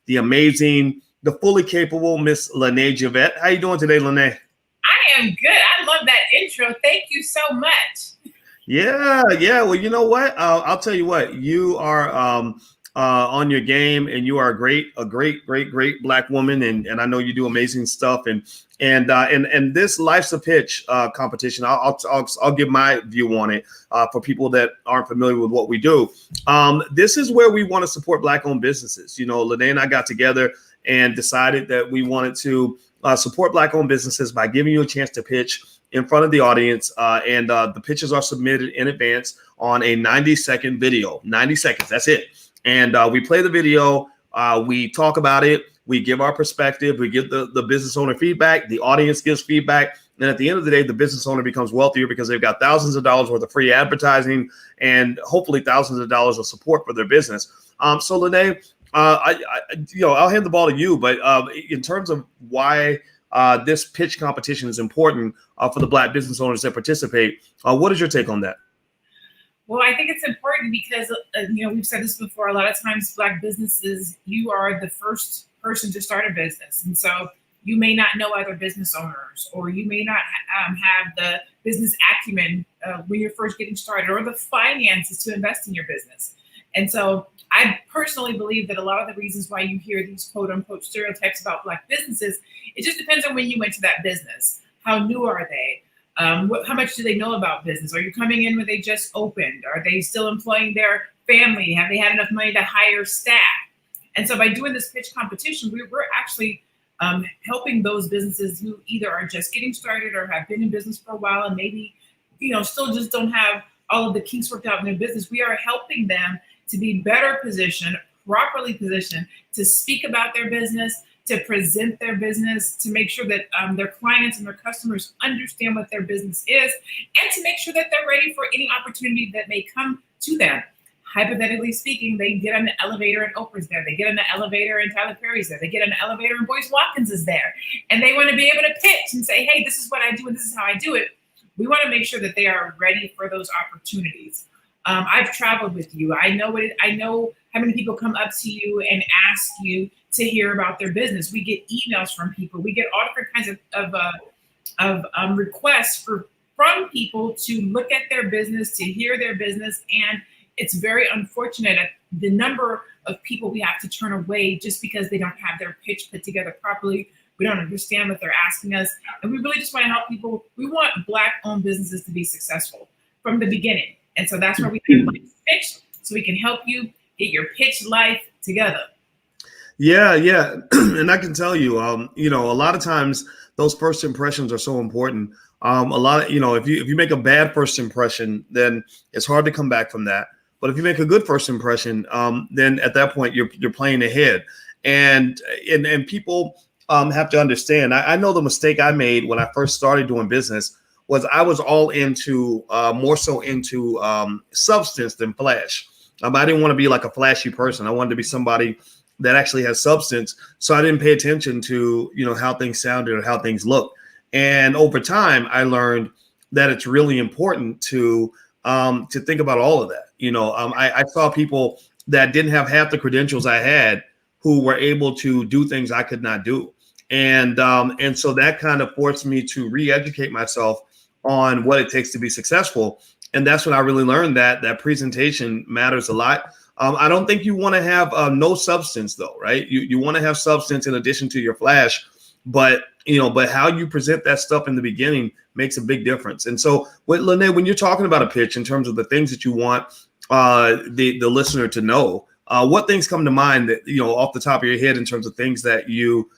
the amazing, the fully capable Miss Lene Javette. How you doing today, Lene? I am good. I love that intro. Thank you so much. Yeah. Well, you know what? I'll tell you what. You are on your game, and you are a great Black woman, and I know you do amazing stuff. And this Life's a Pitch competition. I'll give my view on it for people that aren't familiar with what we do. This is where we want to support Black-owned businesses. You know, Lene and I got together and decided that we wanted to support Black-owned businesses by giving you a chance to pitch in front of the audience, and the pitches are submitted in advance on a 90-second video. 90 seconds, that's it. And we play the video, we talk about it, we give our perspective, we give the business owner feedback, the audience gives feedback, and at the end of the day, the business owner becomes wealthier because they've got thousands of dollars worth of free advertising and hopefully thousands of dollars of support for their business. So Lene, I'll hand the ball to you, but in terms of why this pitch competition is important for the Black business owners that participate, what is your take on that? Well, I think it's important because, we've said this before, a lot of times Black businesses, you are the first person to start a business. And so you may not know other business owners, or you may not have the business acumen when you're first getting started, or the finances to invest in your business. And so I personally believe that a lot of the reasons why you hear these quote unquote stereotypes about Black businesses, it just depends on when you went to that business. How new are they? How much do they know about business? Are you coming in when they just opened? Are they still employing their family? Have they had enough money to hire staff? And so by doing this pitch competition, we're actually helping those businesses who either are just getting started or have been in business for a while and maybe, still just don't have all of the kinks worked out in their business. We are helping them to be better positioned, properly positioned to speak about their business, to present their business, to make sure that their clients and their customers understand what their business is, and to make sure that they're ready for any opportunity that may come to them. Hypothetically speaking, they get on the elevator and Oprah's there. They get on the elevator and Tyler Perry's there. They get on the elevator and Boyce Watkins is there. And they want to be able to pitch and say, hey, this is what I do and this is how I do it. We want to make sure that they are ready for those opportunities. I've traveled with you. I know how many people come up to you and ask you to hear about their business. We get emails from people. We get all different kinds of requests from people to look at their business, to hear their business. And it's very unfortunate at the number of people we have to turn away just because they don't have their pitch put together properly. We don't understand what they're asking us. And we really just want to help people. We want Black-owned businesses to be successful from the beginning. And so that's why we have pitch, so we can help you get your pitch life together. Yeah. And I can tell you, a lot of times those first impressions are so important. If you make a bad first impression, then it's hard to come back from that. But if you make a good first impression, then at that point you're playing ahead. And people have to understand. I know the mistake I made when I first started doing business was I was all into more so into substance than flash. I didn't want to be like a flashy person. I wanted to be somebody that actually has substance. So I didn't pay attention to, how things sounded or how things looked. And over time, I learned that it's really important to think about all of that. I saw people that didn't have half the credentials I had who were able to do things I could not do. And so that kind of forced me to re-educate myself on what it takes to be successful. And that's when I really learned that presentation matters a lot. I don't think you want to have no substance though, right? You want to have substance in addition to your flash, but how you present that stuff in the beginning makes a big difference. And so Lene, when you're talking about a pitch in terms of the things that you want the listener to know, what things come to mind that, off the top of your head in terms of things that you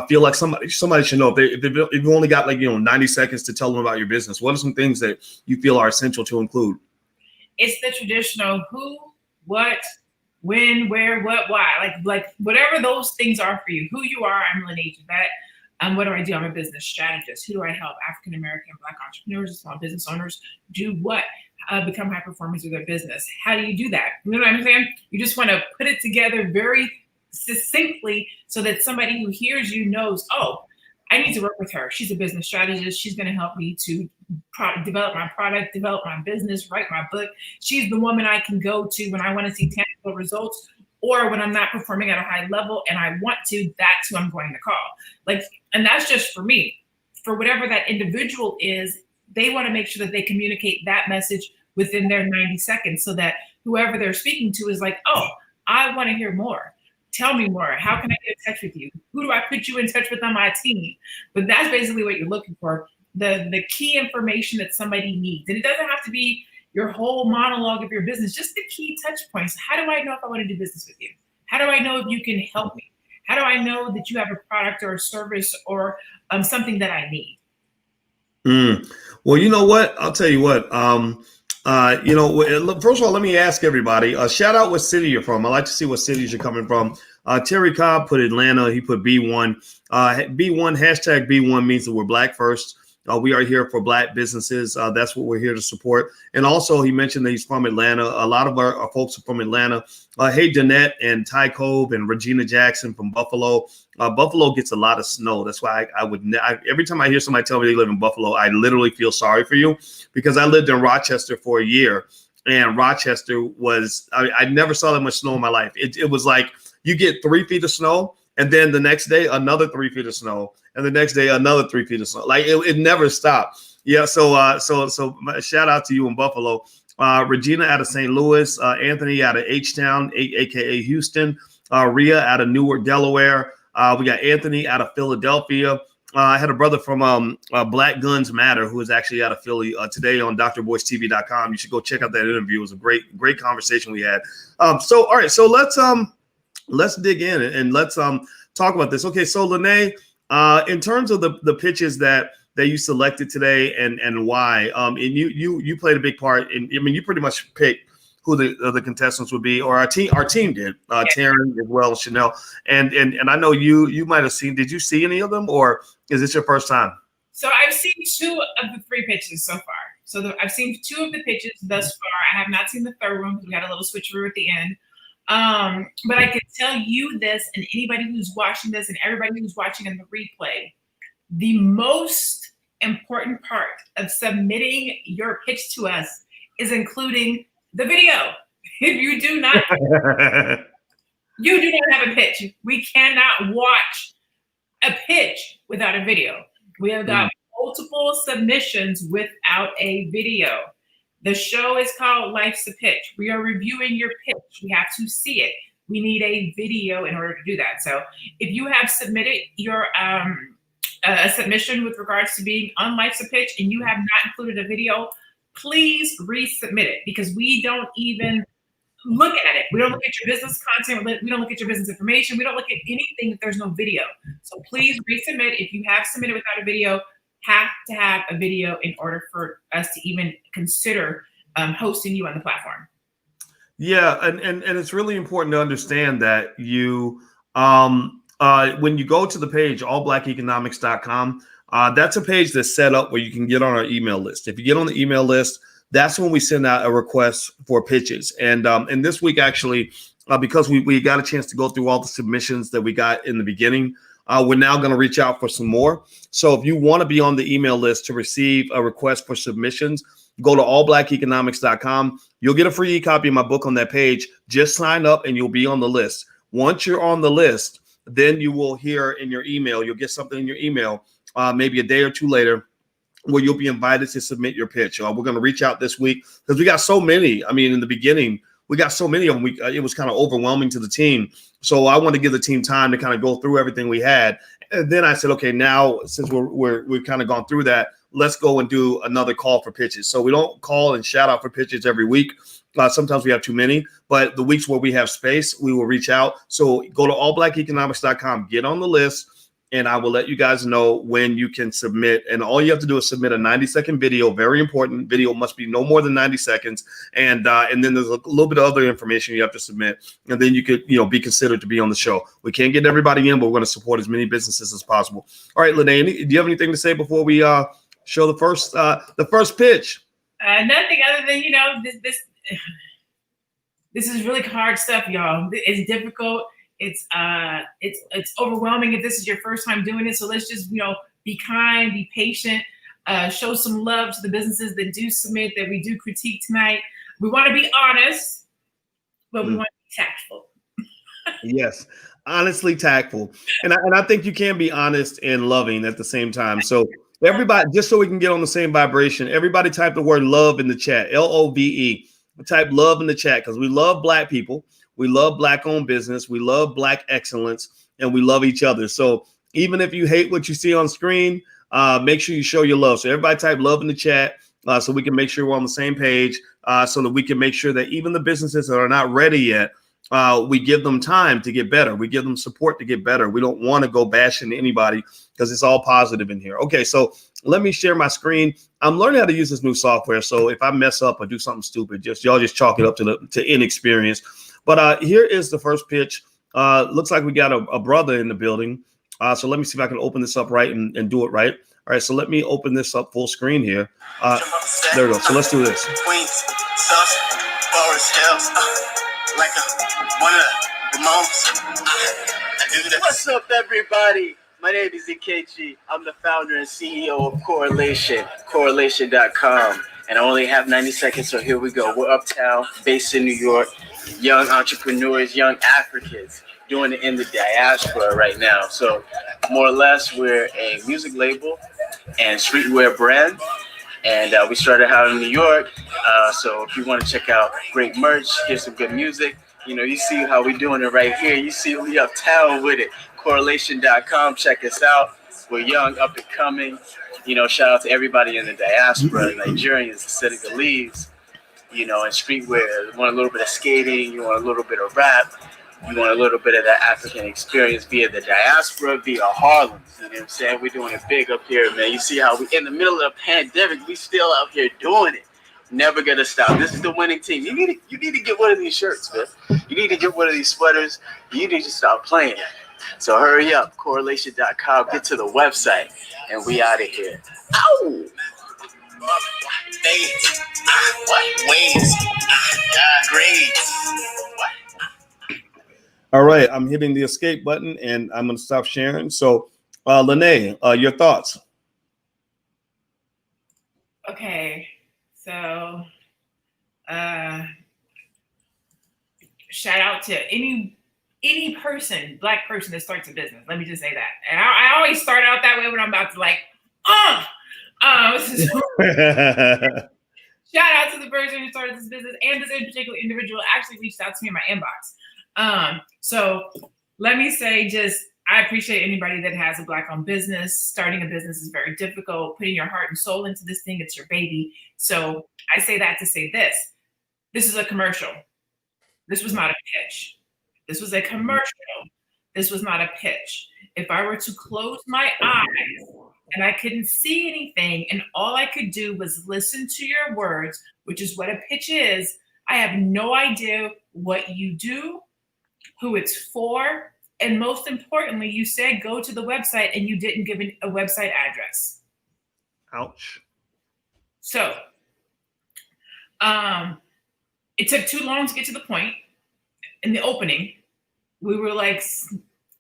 feel like somebody should know? If you've only got 90 seconds to tell them about your business, what are some things that you feel are essential to include? It's the traditional who, what, when, where, what, why, like whatever those things are for you. Who you are, I'm Lene Javette. What do I do? I'm a business strategist. Who do I help? African American, Black entrepreneurs, and small business owners do what? Become high performers with their business. How do you do that? You know what I'm saying? You just want to put it together very succinctly so that somebody who hears you knows, oh, I need to work with her. She's a business strategist. She's going to help me to develop my product, develop my business, write my book. She's the woman I can go to when I want to see tangible results. or when I'm not performing at a high level and I want to, that's who I'm going to call. Like, and that's just for me. For whatever that individual is, they want to make sure that they communicate that message within their 90 seconds so that whoever they're speaking to is like, oh, I want to hear more. Tell me more. How can I get in touch with you? Who do I put you in touch with on my team? But that's basically what you're looking for. The key information that somebody needs. And it doesn't have to be your whole monologue of your business, just the key touch points. How do I know if I want to do business with you? How do I know if you can help me? How do I know that you have a product or a service or something that I need? Well, you know what? I'll tell you what. First of all, let me ask everybody. Shout out what city you're from. I like to see what cities you're coming from. Terry Cobb put Atlanta. He put B1. B1 hashtag B1 means that we're Black first. We are here for Black businesses. That's what we're here to support. And also, he mentioned that he's from Atlanta. A lot of our folks are from Atlanta. Hey, Danette and Ty Cove and Regina Jackson from Buffalo. Buffalo gets a lot of snow. That's why every time I hear somebody tell me they live in Buffalo, I literally feel sorry for you, because I lived in Rochester for a year, and Rochester was, I never saw that much snow in my life. It was like you get 3 feet of snow, and then the next day, another 3 feet of snow. And the next day, another 3 feet of snow. Like it never stopped. Yeah. So shout out to you in Buffalo. Regina out of St. Louis. Anthony out of H-Town, aka Houston. Rhea out of Newark, Delaware. We got Anthony out of Philadelphia. I had a brother from Black Guns Matter who is actually out of Philly today on drboystv.com. You should go check out that interview. It was a great conversation we had. All right. So let's dig in and let's talk about this. Okay. So Lene, in terms of the pitches that you selected today and why, and you played a big part in. I mean, you pretty much picked who the contestants would be, or our team did. Taryn as well as Chanel, and I know you might have seen. Did you see any of them, or is this your first time? So I've seen 2 of the 3 pitches so far. So I've seen 2 of the pitches thus far. I have not seen the third one because we got a little switcheroo at the end. But I can tell you this, and anybody who's watching this and everybody who's watching in the replay, the most important part of submitting your pitch to us is including the video. If you do not, you do not have a pitch. We cannot watch a pitch without a video. We have got multiple submissions without a video. The show is called Life's a Pitch. We are reviewing your pitch. We have to see it. We need a video in order to do that. So if you have submitted your a submission with regards to being on Life's a Pitch and you have not included a video, please resubmit it, because we don't even look at it. We don't look at your business content. We don't look at your business information. We don't look at anything if there's no video. So please resubmit. If you have submitted without a video, have to have a video in order for us to even consider hosting you on the platform. Yeah, and it's really important to understand that you when you go to the page allblackeconomics.com, that's a page that's set up where you can get on our email list. If you get on the email list, that's when we send out a request for pitches. And this week, actually, because we got a chance to go through all the submissions that we got in the beginning, we're now going to reach out for some more. So if you want to be on the email list to receive a request for submissions, go to allblackeconomics.com. You'll get a free e-copy of my book on that page. Just sign up and you'll be on the list. Once you're on the list, then you will hear in your email, you'll get something in your email maybe a day or 2 later where you'll be invited to submit your pitch. We're going to reach out this week because we got so many. I mean, in the beginning, we got so many of them. It was kind of overwhelming to the team. So I want to give the team time to kind of go through everything we had. And then I said, okay, now since we've kind of gone through that, let's go and do another call for pitches. So we don't call and shout out for pitches every week. Sometimes we have too many, but the weeks where we have space, we will reach out. So go to allblackeconomics.com, get on the list, and I will let you guys know when you can submit. And all you have to do is submit a 90-second video. Very important. Video must be no more than 90 seconds. And then there's a little bit of other information you have to submit. And then you could, be considered to be on the show. We can't get everybody in, but we're going to support as many businesses as possible. All right, Lene, do you have anything to say before we show the first pitch? Nothing other than, this is really hard stuff, y'all. It's difficult. It's overwhelming if this is your first time doing it. So let's just, be kind, be patient, show some love to the businesses that do submit, that we do critique tonight. We want to be honest, but we want to be tactful. Yes, honestly tactful, and I think you can be honest and loving at the same time. So everybody, just so we can get on the same vibration, everybody type the word love in the chat. LOVE. Type love in the chat because we love Black people, we love Black-owned business, we love Black excellence, and we love each other. So even if you hate what you see on screen, make sure you show your love. So everybody type love in the chat so we can make sure we're on the same page. So that we can make sure that even the businesses that are not ready yet, we give them time to get better. We give them support to get better. We don't want to go bashing anybody because it's all positive in here. Okay, so let me share my screen. I'm learning how to use this new software. So if I mess up or do something stupid, y'all just chalk it up to inexperience. But here is the first pitch. Looks like we got a brother in the building. So let me see if I can open this up right and do it right. All right, so let me open this up full screen here. There we go. So let's do this. Queens, South, Forest Hills, like one of the most. What's up, everybody? My name is Ikechi. I'm the founder and CEO of Correlation.com. And I only have 90 seconds, so here we go. We're uptown, based in New York, young entrepreneurs, young Africans doing it in the diaspora right now. So more or less, we're a music label and streetwear brand. And we started out in New York. So if you want to check out great merch, hear some good music, you see how we're doing it right here. You see we uptown with it. Correlation.com. Check us out. We're young, up and coming. Shout out to everybody in the diaspora, Nigerians, Senegalese, and streetwear. You want a little bit of skating, you want a little bit of rap, you want a little bit of that African experience via the diaspora, via Harlem. You know what I'm saying? We're doing it big up here, man. You see how we in the middle of a pandemic, we still out here doing it. Never gonna stop. This is the winning team. You need to get one of these shirts, man. You need to get one of these sweaters. You need to stop playing. So hurry up, Correlation.com. Get to the website, and we out of here. Ow! What ways? Grades. All right, I'm hitting the escape button, and I'm going to stop sharing. So, Lene, your thoughts? Okay, so shout out to any person, Black person that starts a business. Let me just say that. And I always start out that way when I'm about to shout out to the person who started this business, and this particular individual actually reached out to me in my inbox. So let me say I appreciate anybody that has a Black-owned business. Starting a business is very difficult. Putting your heart and soul into this thing, it's your baby. So I say that to say this. This is a commercial. This was not a pitch. This was a commercial. This was not a pitch. If I were to close my eyes and I couldn't see anything and all I could do was listen to your words, which is what a pitch is, I have no idea what you do, who it's for, and most importantly, you said go to the website and you didn't give a website address. Ouch. So it took too long to get to the point. In the opening, we were like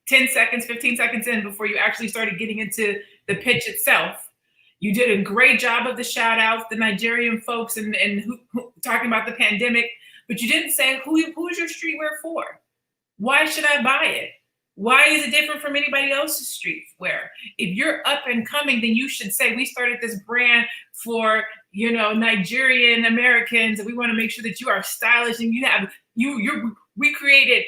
10 seconds, 15 seconds in before you actually started getting into the pitch itself. You did a great job of the shout outs, the Nigerian folks and who talking about the pandemic, but you didn't say who's your streetwear for? Why should I buy it? Why is it different from anybody else's streetwear? If you're up and coming, then you should say we started this brand for Nigerian Americans, and we want to make sure that you are stylish and we created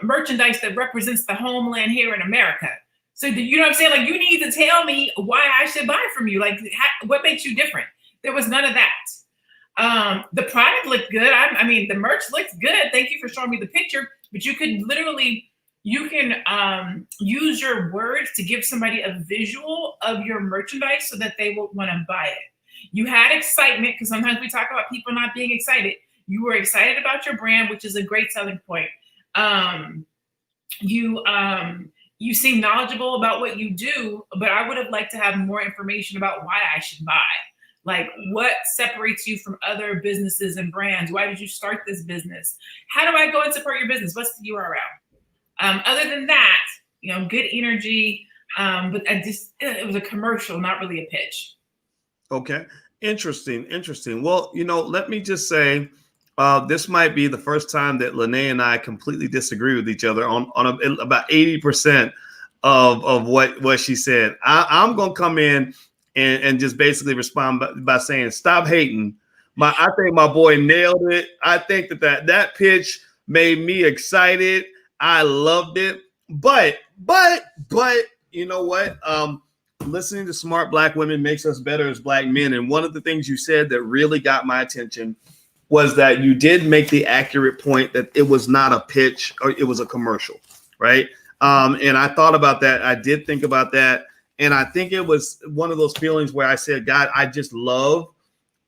merchandise that represents the homeland here in America. So you know what I'm saying? Like, you need to tell me why I should buy from you. Like, what makes you different? There was none of that. The product looked good. I mean, the merch looks good. Thank you for showing me the picture. But you can use your words to give somebody a visual of your merchandise so that they will want to buy it. You had excitement, because sometimes we talk about people not being excited. You were excited about your brand, which is a great selling point. You seem knowledgeable about what you do, but I would have liked to have more information about why I should buy. Like, what separates you from other businesses and brands? Why did you start this business? How do I go and support your business? What's the URL? Other than that, good energy. But it was a commercial, not really a pitch. Okay. Interesting. Well, let me just say, This might be the first time that Lene and I completely disagree with each other on about 80% of what she said. I'm gonna come in and just basically respond by saying, stop hating. I think my boy nailed it. I think that pitch made me excited. I loved it. But you know what? Listening to smart Black women makes us better as Black men. And one of the things you said that really got my attention was that you did make the accurate point that it was not a pitch or it was a commercial, right? And I thought about that. I did think about that. And I think it was one of those feelings where I said, God, I just love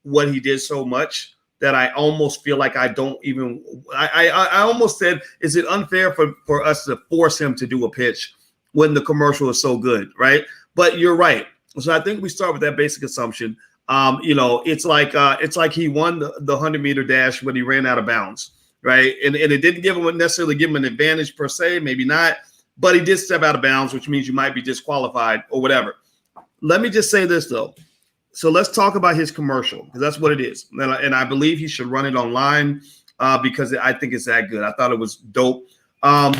what he did so much that I almost feel like I don't even, I almost said, is it unfair for us to force him to do a pitch when the commercial is so good, right? But you're right. So I think we start with that basic assumption. It's like he won the 100-meter dash when he ran out of bounds, right? And it didn't necessarily give him an advantage per se, maybe not, but he did step out of bounds, which means you might be disqualified or whatever. Let me just say this though. So let's talk about his commercial, because that's what it is. And I believe he should run it online because I think it's that good. I thought it was dope. I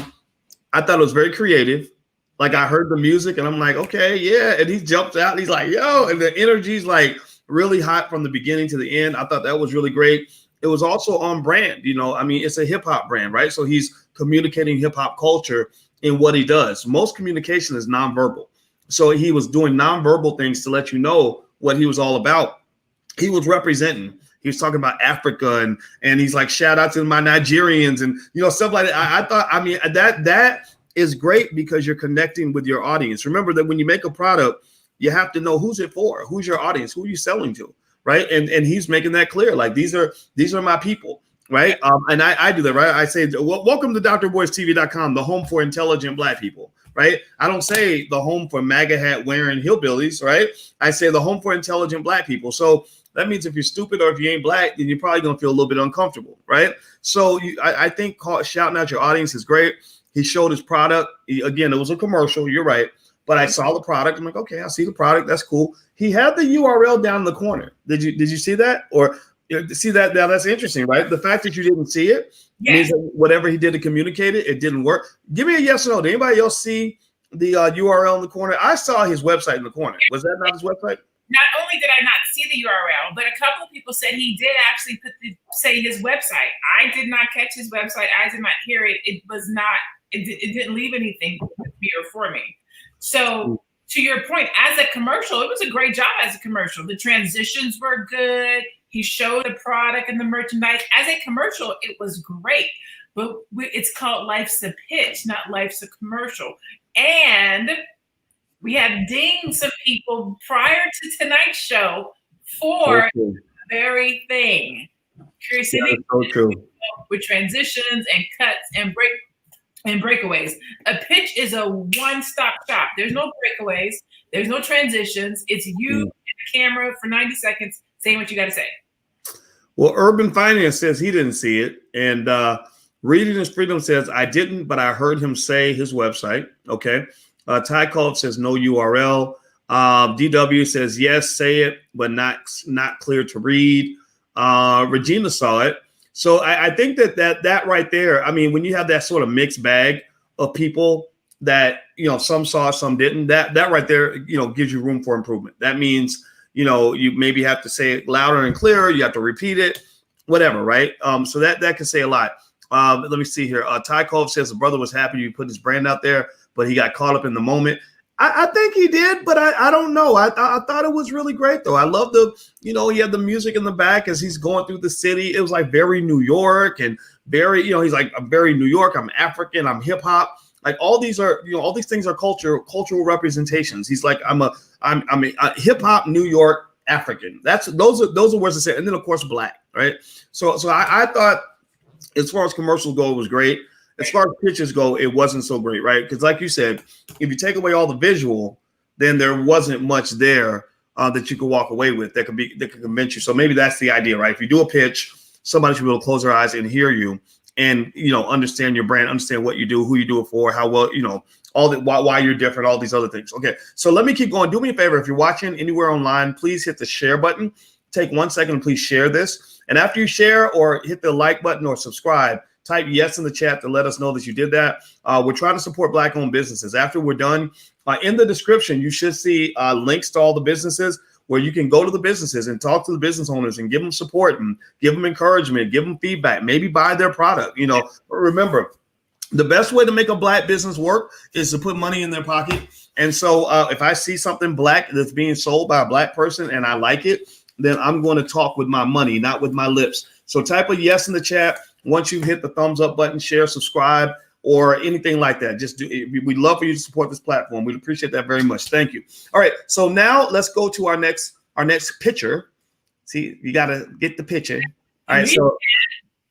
thought it was very creative. Like I heard the music and I'm like, okay, yeah. And he jumps out and he's like, yo, and the energy's like really hot from the beginning to the end. I thought that was really great. It was also on brand. It's a hip hop brand, right? So he's communicating hip hop culture in what he does. Most communication is nonverbal. So he was doing nonverbal things to let you know what he was all about. He was representing. He was talking about Africa and he's like, shout out to my Nigerians and stuff like that. I thought, that is great because you're connecting with your audience. Remember that when you make a product, you have to know who's it for, who's your audience, who are you selling to, right? And he's making that clear. Like these are my people, right? And I do that, right? I say, welcome to drboystv.com, the home for intelligent Black people. Right? I don't say the home for MAGA hat wearing hillbillies, right? I say the home for intelligent Black people. So that means if you're stupid or if you ain't Black, then you're probably going to feel a little bit uncomfortable, right? So I think shouting out your audience is great. He showed his product. Again, it was a commercial. You're right. But I saw the product. I'm like, okay, I see the product. That's cool. He had the URL down in the corner. Did you see that? Or see that? Now that's interesting, right? The fact that you didn't see it means that whatever he did to communicate it didn't work. Give me a yes or no. Did anybody else see the URL in the corner? I saw his website in the corner. Was that not his website? Not only did I not see the URL, but a couple of people said he did actually say his website. I did not catch his website. I did not hear it. It was not. It didn't leave anything with me or for me. So to your point, as a commercial, it was a great job as a commercial. The transitions were good. He showed the product and the merchandise. As a commercial, it was great. But it's called Life's a Pitch, not Life's a Commercial. And we have dinged some people prior to tonight's show for the very thing. Curiosity so true. With transitions and cuts and breakaways. A pitch is a one-stop shop. There's no breakaways. There's no transitions. It's you and the camera for 90 seconds saying what you got to say. Well, Urban Finance says he didn't see it. And Reading is Freedom says, I didn't, but I heard him say his website. Okay. Ty Cult says no URL. DW says, yes, say it, but not clear to read. Regina saw it. So I think that right there, when you have that sort of mixed bag of people that, some saw, some didn't, that right there, gives you room for improvement. That means, you maybe have to say it louder and clearer. You have to repeat it, whatever, right? So that can say a lot. Let me see here. Ty Cove says the brother was happy to put his brand out there, but he got caught up in the moment. I think he did, but I don't know. I thought it was really great, though. I love he had the music in the back as he's going through the city. It was like very New York and very, he's like, I'm very New York. I'm African. I'm hip hop. Like all these are, all these things are cultural representations. He's like, I'm a hip hop New York African. Those are words to say. And then of course, Black, right? So I thought as far as commercials go, it was great. As far as pitches go, it wasn't so great, right? Because like you said, if you take away all the visual, then there wasn't much there that you could walk away with that could convince you. So maybe that's the idea, right? If you do a pitch, somebody should be able to close their eyes and hear you and, understand your brand, understand what you do, who you do it for, how well, all that, why you're different, all these other things. Okay, so let me keep going. Do me a favor. If you're watching anywhere online, please hit the share button. take 1 second and please share this. And after you share or hit the like button or subscribe, type yes in the chat to let us know that you did that. We're trying to support Black-owned businesses. After we're done, in the description, you should see links to all the businesses where you can go to the businesses and talk to the business owners and give them support and give them encouragement, give them feedback, maybe buy their product. You know, remember, the best way to make a Black business work is to put money in their pocket. And so if I see something Black that's being sold by a Black person and I like it, then I'm going to talk with my money, not with my lips. So type a yes in the chat. Once you hit the thumbs up button, share, subscribe, or anything like that. Just do. We'd love for you to support this platform. We'd appreciate that very much. Thank you. All right. So now let's go to our next picture. See, you got to get the picture. All right. So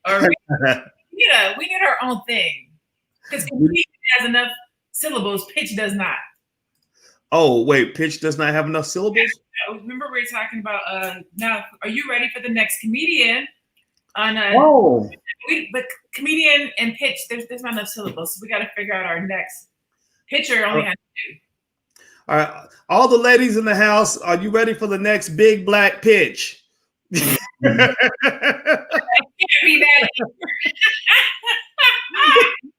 we need our own thing. Because Comedian has enough syllables, Pitch does not. Oh, wait, Pitch does not have enough syllables? Yeah, remember we were talking about, now, are you ready for the next comedian? But Comedian and Pitch, there's not enough syllables, so we got to figure out our next. Pitcher only has 2. All right, all the ladies in the house, are you ready for the next big Black Pitch? I can't be that.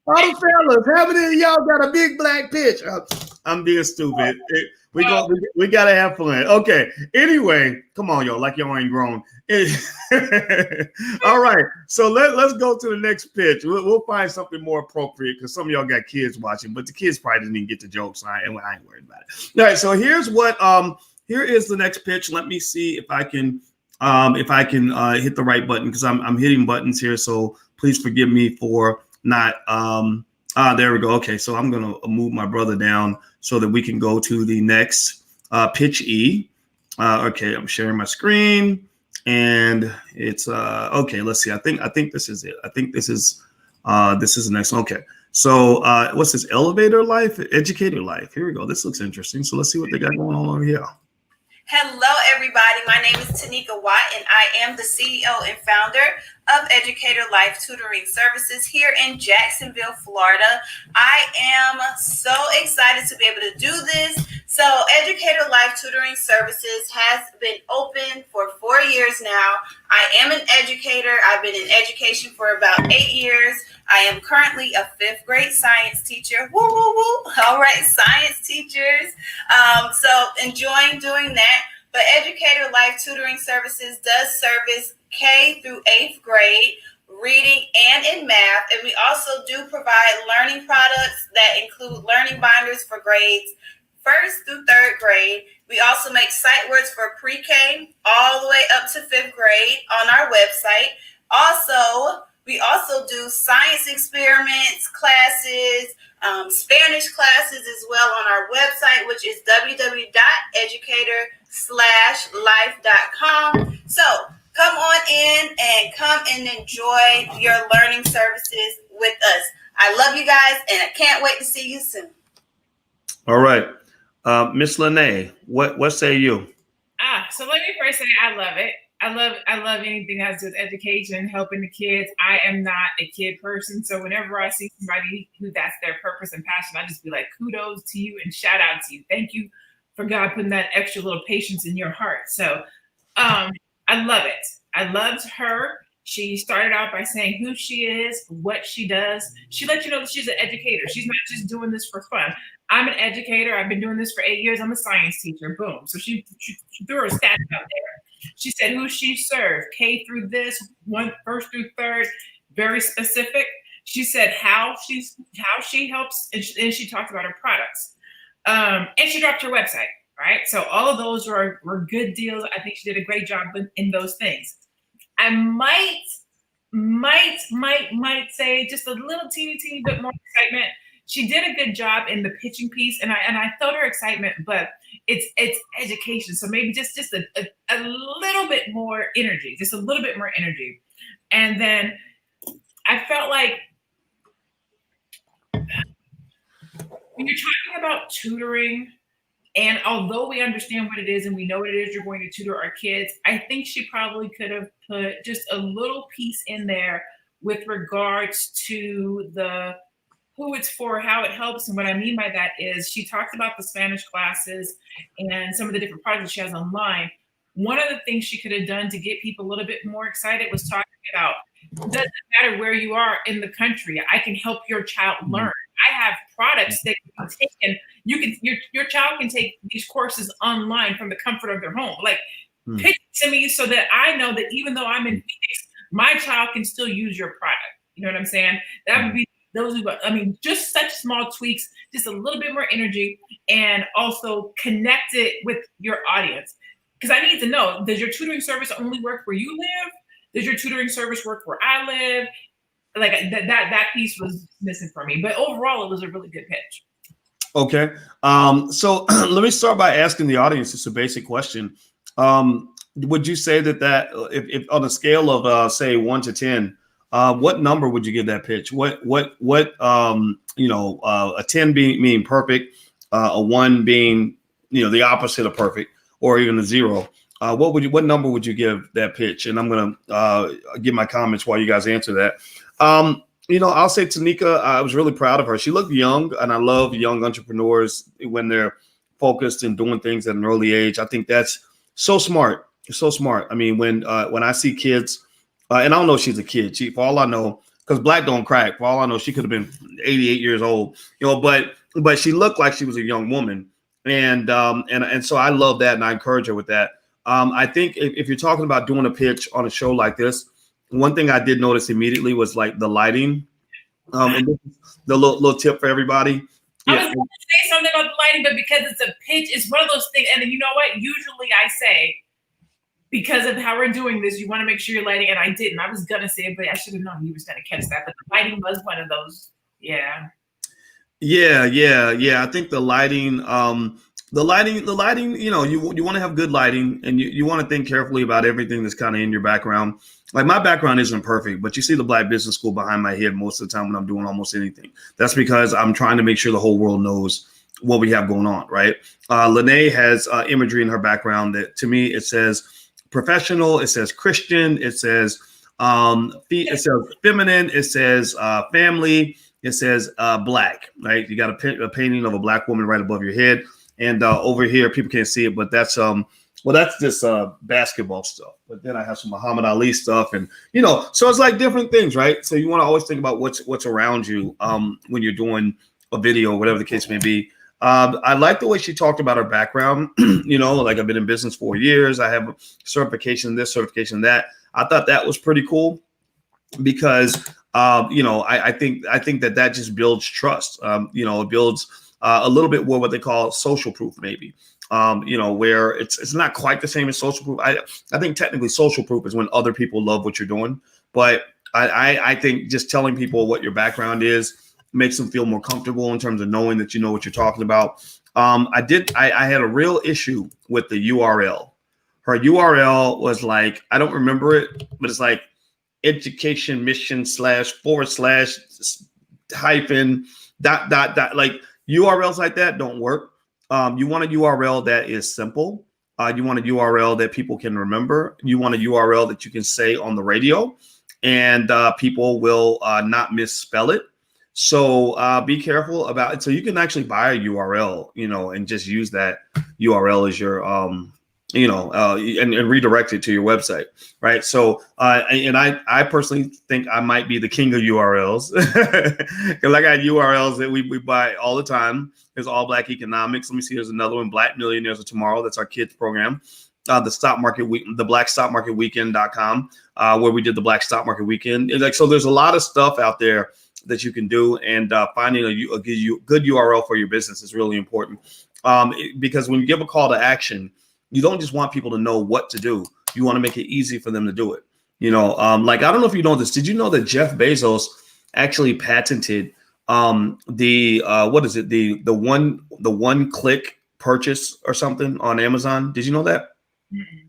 All the fellas, how many of y'all got a big Black Pitch? I'm being stupid. We gotta have fun. Okay. Anyway, come on, y'all, like y'all ain't grown. All right. So let's go to the next pitch. We'll find something more appropriate because some of y'all got kids watching, but the kids probably didn't even get the joke, so I ain't worried about it. All right. So here is the next pitch. Let me see if I can hit the right button because I'm hitting buttons here. So please forgive me for not there we go. Okay, so I'm gonna move my brother down so that we can go to the next pitch E. Okay, I'm sharing my screen and it's okay. Let's see. I think this is it. I think this is the next one. Okay. So what's this? Elevator life, educator life. Here we go. This looks interesting. So let's see what they got going on over here. Hello, everybody. My name is Tanika Watt, and I am the CEO and founder of Educator Life Tutoring Services here in Jacksonville, Florida. I am so excited to be able to do this. So Educator Life Tutoring Services has been open for 4 years now. I am an educator. I've been in education for about 8 years. I am currently a 5th grade science teacher. Woo, woo, woo. All right, science teachers. So enjoying doing that. But Educator Life Tutoring Services does service K through 8th grade, reading, and in math. And we also do provide learning products that include learning binders for grades 1st through 3rd grade. We also make sight words for pre-K all the way up to 5th grade on our website. We also do science experiments, classes, Spanish classes as well on our website, which is www.educator/life.com. So come on in and come and enjoy your learning services with us. I love you guys, and I can't wait to see you soon. All right. Miss Lene, what say you? So let me first say I love it. I love anything that has to do with education, helping the kids. I am not a kid person, so whenever I see somebody who that's their purpose and passion, I just be like, kudos to you and shout out to you. Thank you for God putting that extra little patience in your heart. So I love it. I loved her. She started out by saying who she is, what she does. She let you know that she's an educator. She's not just doing this for fun. I'm an educator. I've been doing this for 8 years. I'm a science teacher. Boom. So she threw her stats out there. She said who she served, K through this, 1st through 3rd, very specific. She said how she helps, and she talked about her products. And she dropped her website, right? So all of those were good deals. I think she did a great job in those things. I might say just a little teeny bit more excitement. She did a good job in the pitching piece, and I felt her excitement, but it's education, so maybe just a little bit more energy, just a little bit more energy. And then I felt like when you're talking about tutoring, and although we understand what it is and we know what it is you're going to tutor our kids, I think she probably could have put just a little piece in there with regards to the who it's for, how it helps. And what I mean by that is she talked about the Spanish classes and some of the different projects she has online. one of the things she could have done to get people a little bit more excited was talking about, it doesn't matter where you are in the country, I can help your child learn. I have products that can be taken. You can your child can take these courses online from the comfort of their home. Like pitch it to me so that I know that even though I'm in Phoenix, my child can still use your product. You know what I'm saying? That would be just such small tweaks, just a little bit more energy, and also connect it with your audience. Because I need to know, does your tutoring service only work where you live? Does your tutoring service work where I live? Like that piece was missing for me. But overall, it was a really good pitch. Okay. So let me start by asking the audience just a basic question. Would you say that if on a scale of say 1 to 10, what number would you give that pitch? What a 10 being perfect, a 1 being the opposite of perfect, or even a 0? What number would you give that pitch? And I'm gonna give my comments while you guys answer that. I'll say Tanika, I was really proud of her. She looked young, and I love young entrepreneurs when they're focused and doing things at an early age. I think that's so smart. So smart. I mean, when I see kids, and I don't know if she's a kid. For all I know, because black don't crack. For all I know, she could have been 88 years old. But she looked like she was a young woman, and so I love that, and I encourage her with that. I think if you're talking about doing a pitch on a show like this, one thing I did notice immediately was like the lighting. And this is the little tip for everybody. I was going to say something about the lighting, but because it's a pitch, it's one of those things. And you know what? Usually I say, because of how we're doing this, you want to make sure you're lighting. And I didn't. I was going to say it, but I should have known he was going to catch that. But the lighting was one of those. Yeah. Yeah. I think the lighting, you want to have good lighting, and you want to think carefully about everything that's kind of in your background. Like my background isn't perfect, but you see the Black Business School behind my head most of the time when I'm doing almost anything. That's because I'm trying to make sure the whole world knows what we have going on, right? Lene has imagery in her background that, to me, it says professional, it says Christian, it says feminine, it says family, it says black, right? You got a painting of a black woman right above your head. And over here, people can't see it, but that's just basketball stuff. But then I have some Muhammad Ali stuff, and so it's like different things, right? So you want to always think about what's around you when you're doing a video, whatever the case may be. I like the way she talked about her background. Like I've been in business 4 years. I have a certification, this certification, that. I thought that was pretty cool because I think that just builds trust. It builds a little bit more what they call social proof, maybe. Where it's not quite the same as social proof. I think technically social proof is when other people love what you're doing. But I think just telling people what your background is makes them feel more comfortable in terms of knowing that you know what you're talking about. I had a real issue with the URL. Her URL was like, I don't remember it, but it's like education mission / hyphen ... Like URLs like that don't work. You want a URL that is simple. You want a URL that people can remember. You want a URL that you can say on the radio, and people will not misspell it. So be careful about it. So you can actually buy a URL, and just use that URL as your, and redirect it to your website, right? So, and I personally think I might be the king of URLs because I got URLs that we buy all the time. There's All Black Economics. Let me see. There's another one, Black Millionaires of Tomorrow. That's our kids program. The stock market week, the Black Stock Market Weekend.com, where we did the Black Stock Market Weekend. So there's a lot of stuff out there that you can do, and finding a good URL for your business is really important. Because when you give a call to action, you don't just want people to know what to do. You want to make it easy for them to do it. Like, I don't know if you know this. Did you know that Jeff Bezos actually patented the one click purchase or something on Amazon? Did you know that? Mm-mm.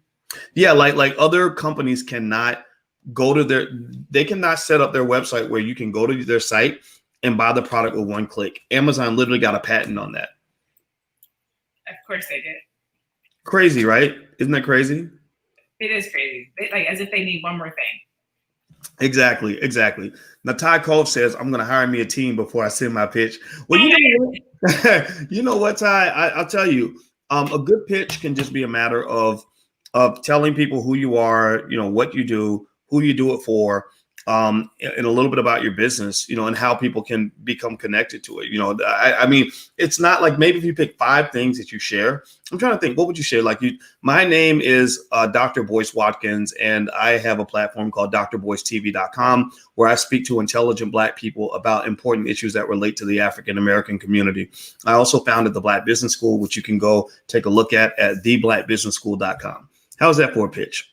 Yeah, like other companies cannot go to they cannot set up their website where you can go to their site and buy the product with one click. Amazon literally got a patent on that. Of course they did. Crazy, right? Isn't that crazy? It is crazy. Like as if they need one more thing. Exactly. Now, Ty Cove says, I'm going to hire me a team before I send my pitch. Well, you know what, Ty? I'll tell you, a good pitch can just be a matter of of telling people who you are, what you do, who you do it for, and a little bit about your business, and how people can become connected to it. I mean, it's not like maybe if you pick 5 things that you share. I'm trying to think, what would you share? Like my name is Dr. Boyce Watkins, and I have a platform called drboycetv.com where I speak to intelligent Black people about important issues that relate to the African American community. I also founded the Black Business School, which you can go take a look at theblackbusinessschool.com. How's that for a pitch?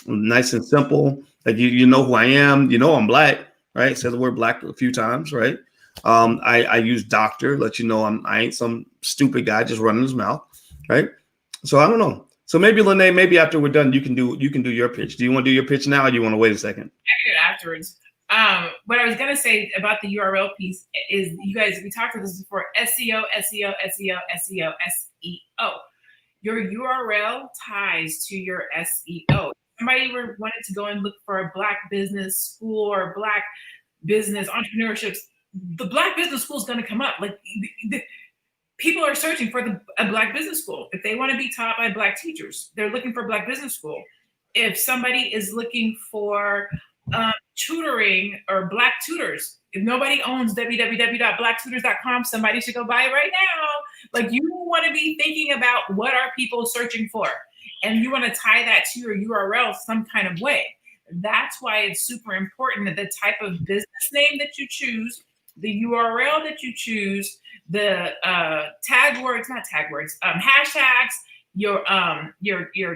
Nice and simple. Like you know who I am. I'm Black, right? Said the word Black a few times, right? I use doctor, let you know I ain't some stupid guy just running his mouth, right? So I don't know. So maybe Lene, maybe after we're done, you can do your pitch. Do you want to do your pitch now, or do you want to wait a second? I do it afterwards. What I was gonna say about the URL piece is, you guys, we talked about this before. SEO, SEO, SEO, SEO, SEO. Your URL ties to your SEO. Somebody wanted to go and look for a Black business school or Black business entrepreneurships, the Black business school is going to come up. Like people are searching for a Black business school. If they want to be taught by Black teachers, they're looking for Black business school. If somebody is looking for tutoring or Black tutors, if nobody owns www.blacktutors.com, somebody should go buy it right now. Like, you want to be thinking about what are people searching for, and you want to tie that to your URL some kind of way. That's why it's super important that the type of business name that you choose, the URL that you choose, the hashtags, your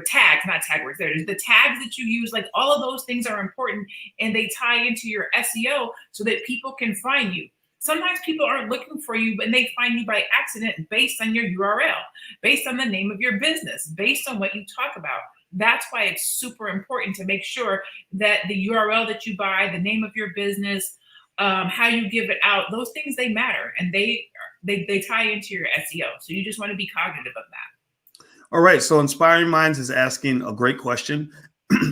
tags, not tag words. There's the tags that you use. Like, all of those things are important, and they tie into your SEO so that people can find you. Sometimes people aren't looking for you, but they find you by accident based on your URL, based on the name of your business, based on what you talk about. That's why it's super important to make sure that the URL that you buy, the name of your business, how you give it out, those things, they matter, and they tie into your SEO. So you just want to be cognitive of that. All right. So Inspiring Minds is asking a great question.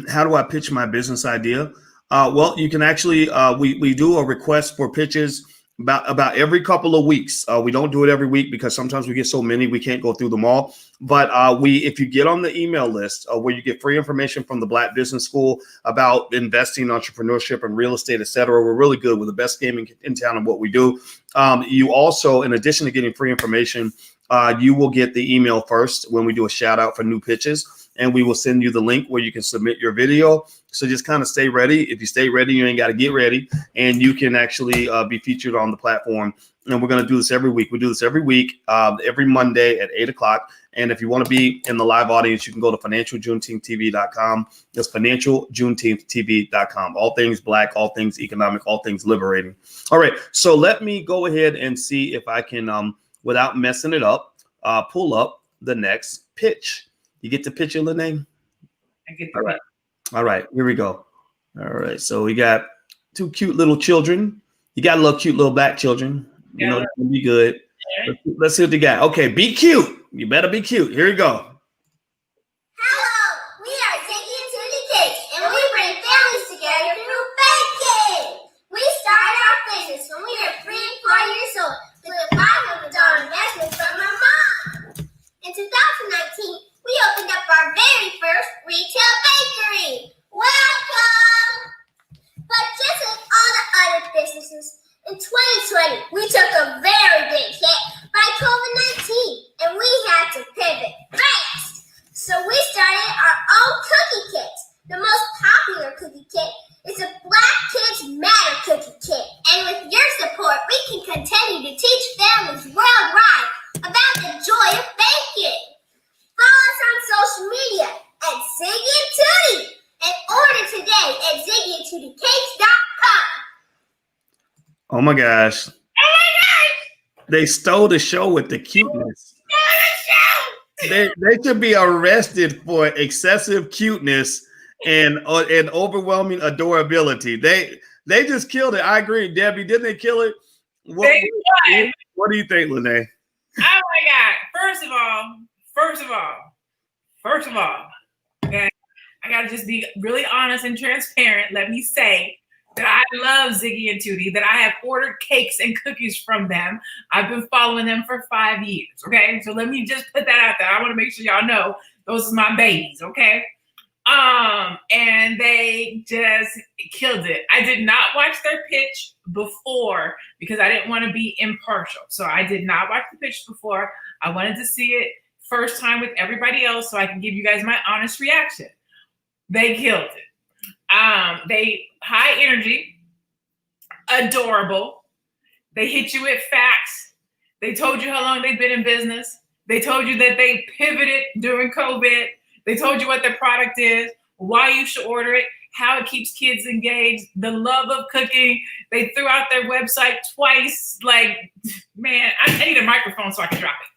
How do I pitch my business idea? Well, you can actually, we do a request for pitches about every couple of weeks. We don't do it every week because sometimes we get so many we can't go through them all. But if you get on the email list where you get free information from the Black Business School about investing, entrepreneurship, and real estate, et cetera, we're really good. We're the best game in town in what we do. You also, in addition to getting free information, you will get the email first when we do a shout out for new pitches, and we will send you the link where you can submit your video. So just kind of stay ready. If you stay ready, you ain't got to get ready, and you can actually be featured on the platform. And we're going to do this every week. We do this every week, every Monday at 8 o'clock. And if you want to be in the live audience, you can go to financialjuneteenthtv.com. That's financialjuneteenthtv.com. All things Black, all things economic, all things liberating. All right. So let me go ahead and see if I can, without messing it up, pull up the next pitch. You get the picture, Lene? I get All right. All right. Here we go. All right. So we got 2 cute little children. You got a little cute little Black children. You know, it's gonna be good. Yeah. Let's see what you got. Okay, be cute. You better be cute. Here you go. Hello, we are Ziggy and Tootie Cakes, and we bring families together through baking. We started our business when we were 3 and 4 years old with a $500 investment from my mom. In 2019, we opened up our very first retail bakery. Welcome! But just like all the other businesses, in 2020, we took a very big hit by COVID-19, and we had to pivot fast. So we started our own cookie kits. The most popular cookie kit is the Black Kids Matter cookie kit. And with your support, we can continue to teach families worldwide about the joy of baking. Follow us on social media at Ziggy and Tootie, and order today at ziggyandtootieCakes.com. Oh my gosh. Oh my gosh! They stole the show with the cuteness. They should be arrested for excessive cuteness and overwhelming adorability. They just killed it. I agree, Debbie. Didn't they kill it? What do you think, Lene? Oh my God! First of all, okay, I gotta just be really honest and transparent. Let me say that I love Ziggy and Tootie, that I have ordered cakes and cookies from them. I've been following them for 5 years, okay? So let me just put that out there. I want to make sure y'all know Those are my babies, okay? And they just killed it. I did not watch their pitch before because I didn't want to be impartial. So I did not watch the pitch before. I wanted to see it first time with everybody else so I can give you guys my honest reaction. They killed it. They high energy, adorable. They hit you with facts. They told you how long they've been in business. They told you that they pivoted during COVID. They told you what their product is, why you should order it, how it keeps kids engaged, the love of cooking. They threw out their website twice. Like, man, I need a microphone so I can drop it.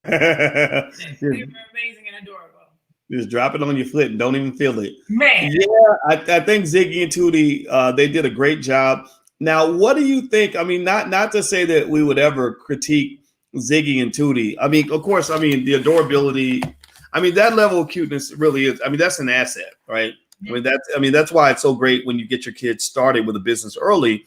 They were amazing and adorable. Just drop it on your foot and don't even feel it. Man. Yeah, I think Ziggy and Tootie, they did a great job. Now, what do you think? I mean, not to say that we would ever critique Ziggy and Tootie. I mean, of course, I mean, the adorability, I mean, that level of cuteness really is, I mean, that's an asset, right? I mean, that's why it's so great when you get your kids started with a business early.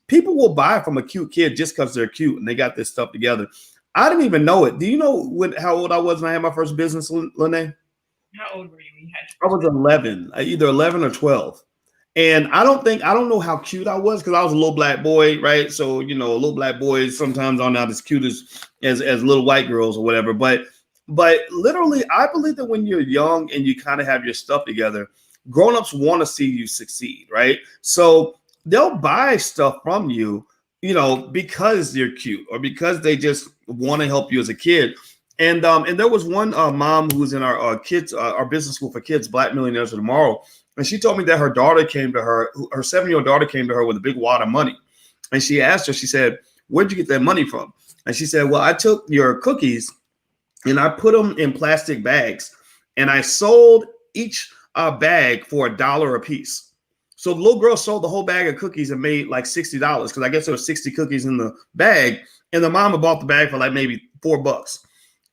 People will buy from a cute kid just because they're cute and they got this stuff together. I didn't even know it. Do you know how old I was when I had my first business, Lene? How old were you when you had I was 11, either 11 or 12. And I don't know how cute I was because I was a little black boy, right? So, you know, little black boys sometimes are not as cute as little white girls or whatever. But literally, I believe that when you're young and you kind of have your stuff together, grown-ups want to see you succeed, right? So they'll buy stuff from you, you know, because you're cute or because they just want to help you as a kid. And there was one mom who was in our business school for kids, Black Millionaires of Tomorrow. And she told me that her daughter came to her, her 7-year-old daughter came to her with a big wad of money. And she asked her, she said, "Where'd you get that money from?" And she said, "Well, I took your cookies and I put them in plastic bags and I sold each bag for $1 a piece." So the little girl sold the whole bag of cookies and made like $60 because I guess there were 60 cookies in the bag. And the mama bought the bag for like maybe $4.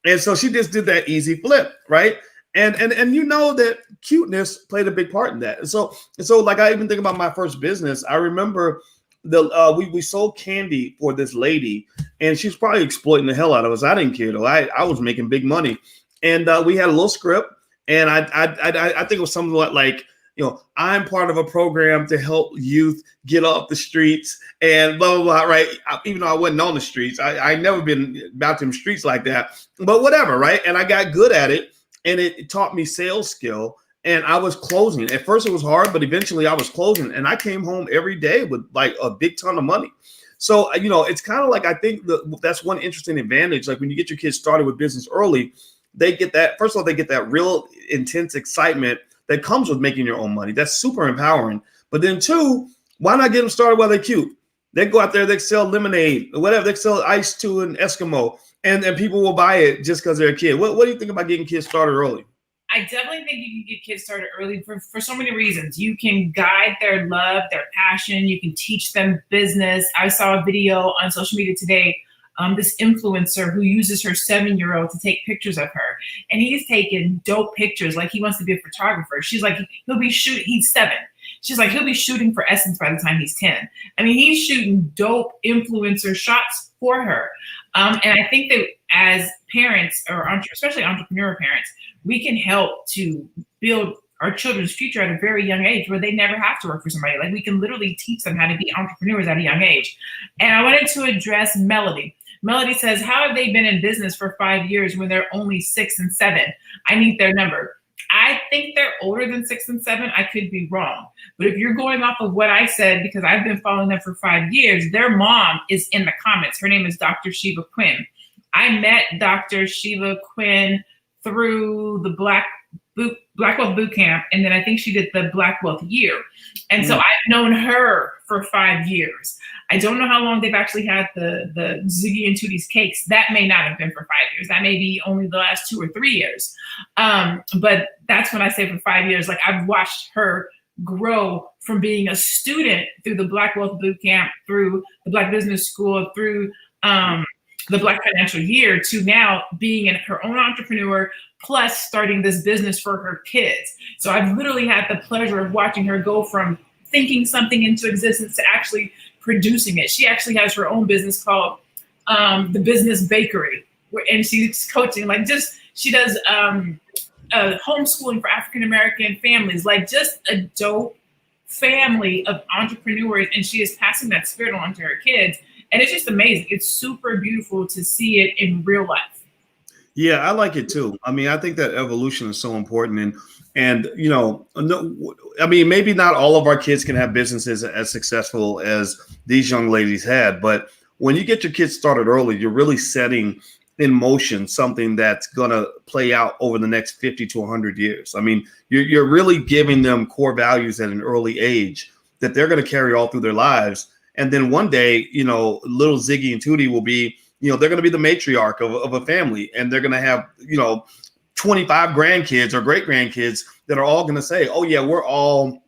And so she just did that easy flip, right? And you know that cuteness played a big part in that. And so like I even think about my first business. I remember we sold candy for this lady, and she was probably exploiting the hell out of us. I didn't care though. I was making big money, and we had a little script, and I think it was something like, you know, I'm part of a program to help youth get off the streets and blah, blah, blah, right? Even though I wasn't on the streets, I never been about them streets like that, but whatever, right? And I got good at it, and it taught me sales skill, and I was closing. At first it was hard, but eventually I was closing, and I came home every day with like a big ton of money. So, you know, it's kind of like, I think that's one interesting advantage. Like when you get your kids started with business early, they get that, first of all, they get that real intense excitement that comes with making your own money. That's super empowering. But then two, why not get them started while they're cute? They go out there, they sell lemonade or whatever. They sell ice to an Eskimo, and people will buy it just because they're a kid. What do you think about getting kids started early? I definitely think you can get kids started early for so many reasons. You can guide their love, their passion. You can teach them business. I saw a video on social media today. This influencer who uses her 7-year-old to take pictures of her, and he's taking dope pictures. Like he wants to be a photographer. She's like, he'll be shooting. He's 7. She's like, he'll be shooting for Essence by the time he's 10. I mean, he's shooting dope influencer shots for her. And I think that as parents, or especially entrepreneur parents, we can help to build our children's future at a very young age where they never have to work for somebody. Like we can literally teach them how to be entrepreneurs at a young age. And I wanted to address Melody. Melody says, how have they been in business for 5 years when they're only 6 and 7? I need their number. I think they're older than 6 and 7. I could be wrong. But if you're going off of what I said, because I've been following them for 5 years, their mom is in the comments. Her name is Dr. Shiva Quinn. I met Dr. Shiva Quinn through the Black Wealth Boot Camp, and then I think she did the Black Wealth Year. And so I've known her for 5 years. I don't know how long they've actually had the Ziggy and Tootie's cakes. That may not have been for 5 years. That may be only the last 2 or 3 years. But that's when I say for 5 years. Like I've watched her grow from being a student through the Black Wealth Boot Camp, through the Black Business School, through the Black Financial Year, to now being her own entrepreneur, plus starting this business for her kids. So I've literally had the pleasure of watching her go from thinking something into existence to actually producing it. She actually has her own business called The Business Bakery, and she's coaching, she does homeschooling for African American families, like just a dope family of entrepreneurs, and she is passing that spirit on to her kids, and it's just amazing. It's super beautiful to see it in real life. Yeah, I like it too. I mean, I think that evolution is so important, and you know, no, I mean, maybe not all of our kids can have businesses as successful as these young ladies had, but when you get your kids started early, you're really setting in motion something that's going to play out over the next 50 to 100 years. I mean, you're really giving them core values at an early age that they're going to carry all through their lives. And then one day, you know, little Ziggy and Tootie will be, you know, they're going to be the matriarch of a family, and they're going to have, you know, 25 grandkids or great grandkids that are all going to say, oh yeah, we're all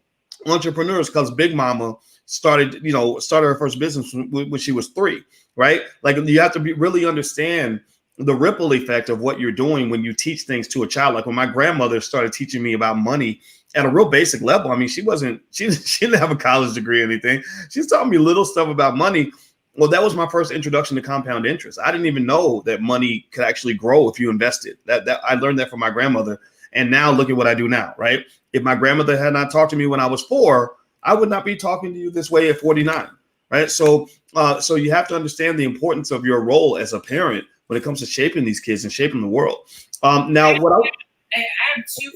entrepreneurs because Big Mama started her first business when she was 3, right? Like, you have to really understand the ripple effect of what you're doing when you teach things to a child. Like when my grandmother started teaching me about money at a real basic level. I mean, she didn't have a college degree or anything. She's taught me little stuff about money. Well, that was my first introduction to compound interest. I didn't even know that money could actually grow if you invested. That I learned that from my grandmother. And now look at what I do now, right? If my grandmother had not talked to me when I was 4, I would not be talking to you this way at 49, right? So you have to understand the importance of your role as a parent when it comes to shaping these kids and shaping the world. I have 2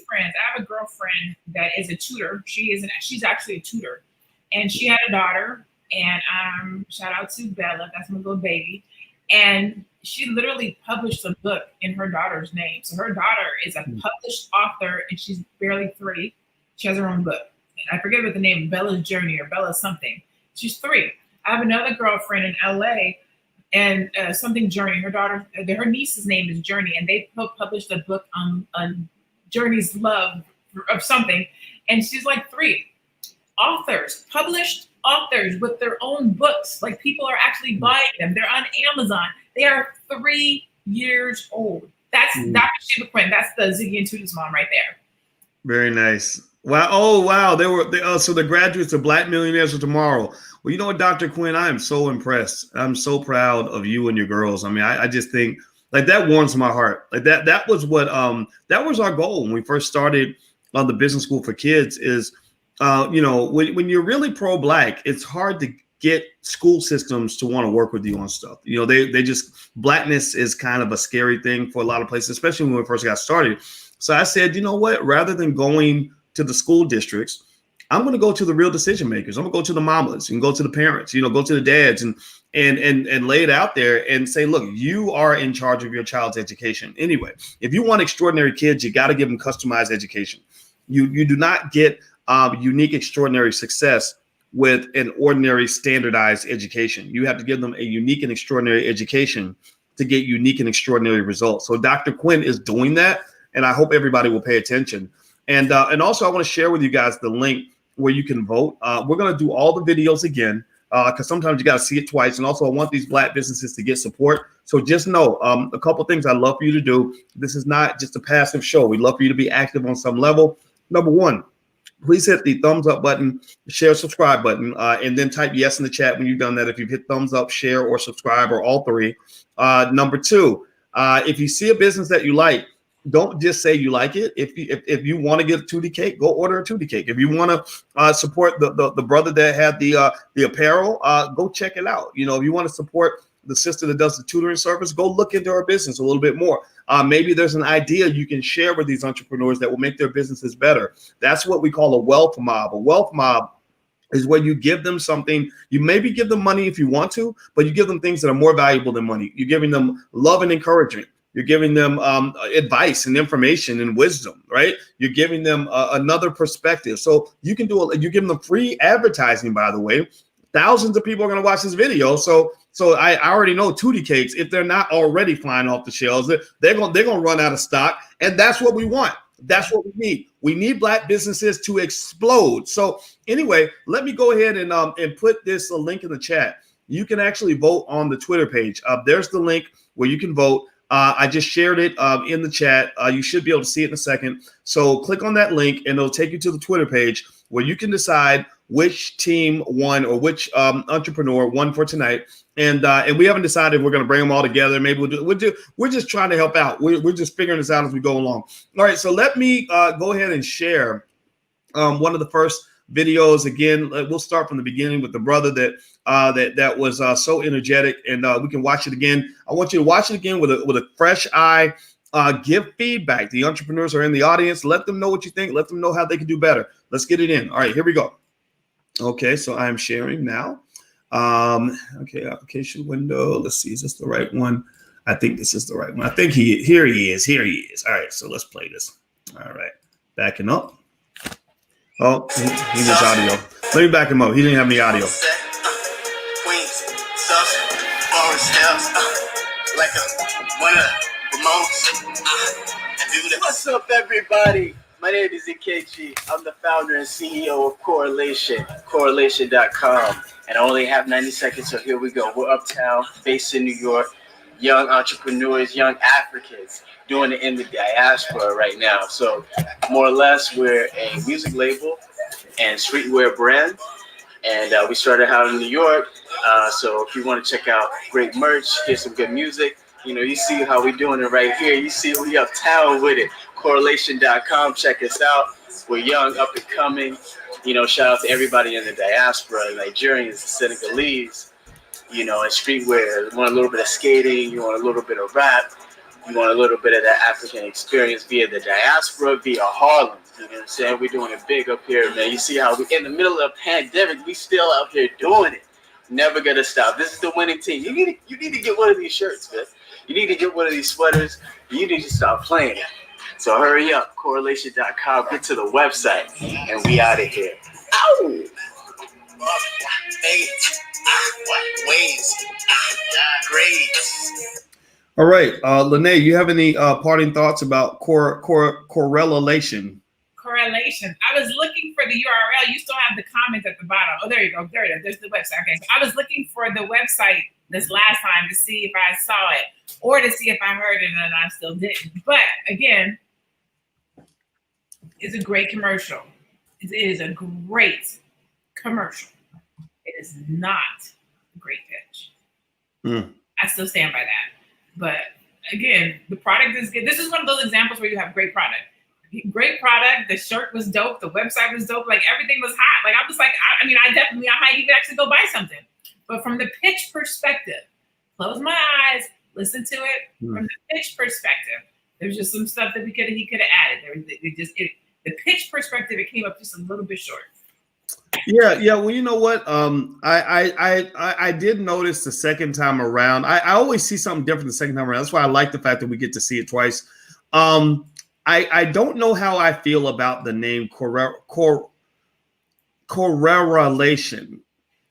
friends. I have a girlfriend that is a tutor. She's actually a tutor, and she had a daughter. And shout out to Bella, that's my little baby. And she literally published a book in her daughter's name. So her daughter is a published author, and she's barely 3. She has her own book. I forget what the name, Bella's Journey or Bella something. She's 3. I have another girlfriend in LA, and something Journey. Her niece's name is Journey, and they published a book on Journey's love of something. And she's like 3 authors, published authors with their own books. Like, people are actually buying them. They're on Amazon. They are 3 years old. That's Dr. Shiva Quinn. That's the Ziggy and Tootie's mom right there. Very nice. Wow. Oh, wow. So the graduates of Black Millionaires of Tomorrow. Well, you know what, Dr. Quinn, I am so impressed. I'm so proud of you and your girls. I mean, I just think, like, that warms my heart. Like that was what that was our goal when we first started on the business school for kids is, you know, when you're really pro-Black, it's hard to get school systems to want to work with you on stuff. You know, they just, Blackness is kind of a scary thing for a lot of places, especially when we first got started. So I said, you know what, rather than going to the school districts, I'm going to go to the real decision makers. I'm going to go to the mamas and go to the parents, you know, go to the dads and lay it out there and say, look, you are in charge of your child's education. Anyway, if you want extraordinary kids, you got to give them customized education. You do not get unique, extraordinary success with an ordinary, standardized education. You have to give them a unique and extraordinary education to get unique and extraordinary results. So Dr. Quinn is doing that, and I hope everybody will pay attention. And also, I want to share with you guys the link where you can vote. We're going to do all the videos again because sometimes you got to see it twice. And also, I want these Black businesses to get support. So just know a couple things I'd love for you to do. This is not just a passive show. We'd love for you to be active on some level. Number 1, please hit the thumbs up button, share, subscribe button, and then type yes in the chat when you've done that. If you've hit thumbs up, share, or subscribe, or all 3. Number 2, if you see a business that you like, don't just say you like it. If you want to get a Tootie cake, go order a Tootie cake. If you want to support the brother that had the apparel, go check it out. You know, if you want to support the sister that does the tutoring service, go look into her business a little bit more. Maybe there's an idea you can share with these entrepreneurs that will make their businesses better. That's what we call a wealth mob. A wealth mob is where you give them something. You maybe give them money if you want to, but you give them things that are more valuable than money. You're giving them love and encouragement. You're giving them advice and information and wisdom, right? You're giving them another perspective. So you can you're giving them free advertising, by the way. Thousands of people are going to watch this video. So I already know Tootie cakes, if they're not already flying off the shelves, they're going to run out of stock. And that's what we want. That's what we need. We need Black businesses to explode. So anyway, let me go ahead and put this link in the chat. You can actually vote on the Twitter page. There's the link where you can vote. I just shared it in the chat. You should be able to see it in a second. So click on that link and it'll take you to the Twitter page where you can decide which team won or which entrepreneur won for tonight. And we haven't decided if we're going to bring them all together. Maybe we're just trying to help out. We're just figuring this out as we go along. All right, so let me go ahead and share one of the first videos. Again, we'll start from the beginning with the brother that was so energetic, and we can watch it again. I want you to watch it again with a fresh eye. Give feedback. The entrepreneurs are in the audience. Let them know what you think. Let them know how they can do better. Let's get it in. All right, here we go. Okay, so I'm sharing now. Okay, application window. Let's see, is this the right one? I think this is the right one. I think here he is. All right, so let's play this. All right, backing up. Oh, he needs audio. Let me back him up. He didn't have any audio. Queens, South, Forest Hills, like one of the most. What's up, everybody? My name is EKG. I'm the founder and CEO of Correlation.com. And I only have 90 seconds, so here we go. We're uptown, based in New York. Young entrepreneurs, young Africans doing it in the diaspora right now. So more or less, we're a music label and streetwear brand. And we started out in New York. So if you want to check out great merch, hear some good music, you see how we're doing it right here. You see we uptown with it. Correlation.com. Check us out. We're young, up and coming. Shout out to everybody in the diaspora, Nigerians, the Senegalese, and streetwear. You want a little bit of skating. You want a little bit of rap. You want a little bit of that African experience via the diaspora, via Harlem. You know what I'm saying? We're doing it big up here, man. You see how we in the middle of a pandemic, we still out here doing it. Never gonna stop. This is the winning team. You need to get one of these shirts, man. You need to get one of these sweaters. You need to stop playing. So hurry up, Correlation.com. Get to the website, and we out of here. Ow! All right, Lene, you have any parting thoughts about correlation? Correlation. I was looking for the URL. You still have the comment at the bottom. Oh, there you go. There it is. There's the website. Okay. So I was looking for the website this last time to see if I saw it or to see if I heard it, and I still didn't. But again, it's a great commercial. It is a great commercial. It is not a great pitch. I still stand by that. But again, the product is good. This is one of those examples where you have great product. Great product. The shirt was dope. The website was dope. Like everything was hot. Like I was like, I might even actually go buy something. But from the pitch perspective, close my eyes, listen to it. From the pitch perspective, there's just some stuff that he could have added. The pitch perspective, it came up just a little bit short. Yeah. Well, you know what? I did notice the second time around. I always see something different the second time around. That's why I like the fact that we get to see it twice. I don't know how I feel about the name correlation,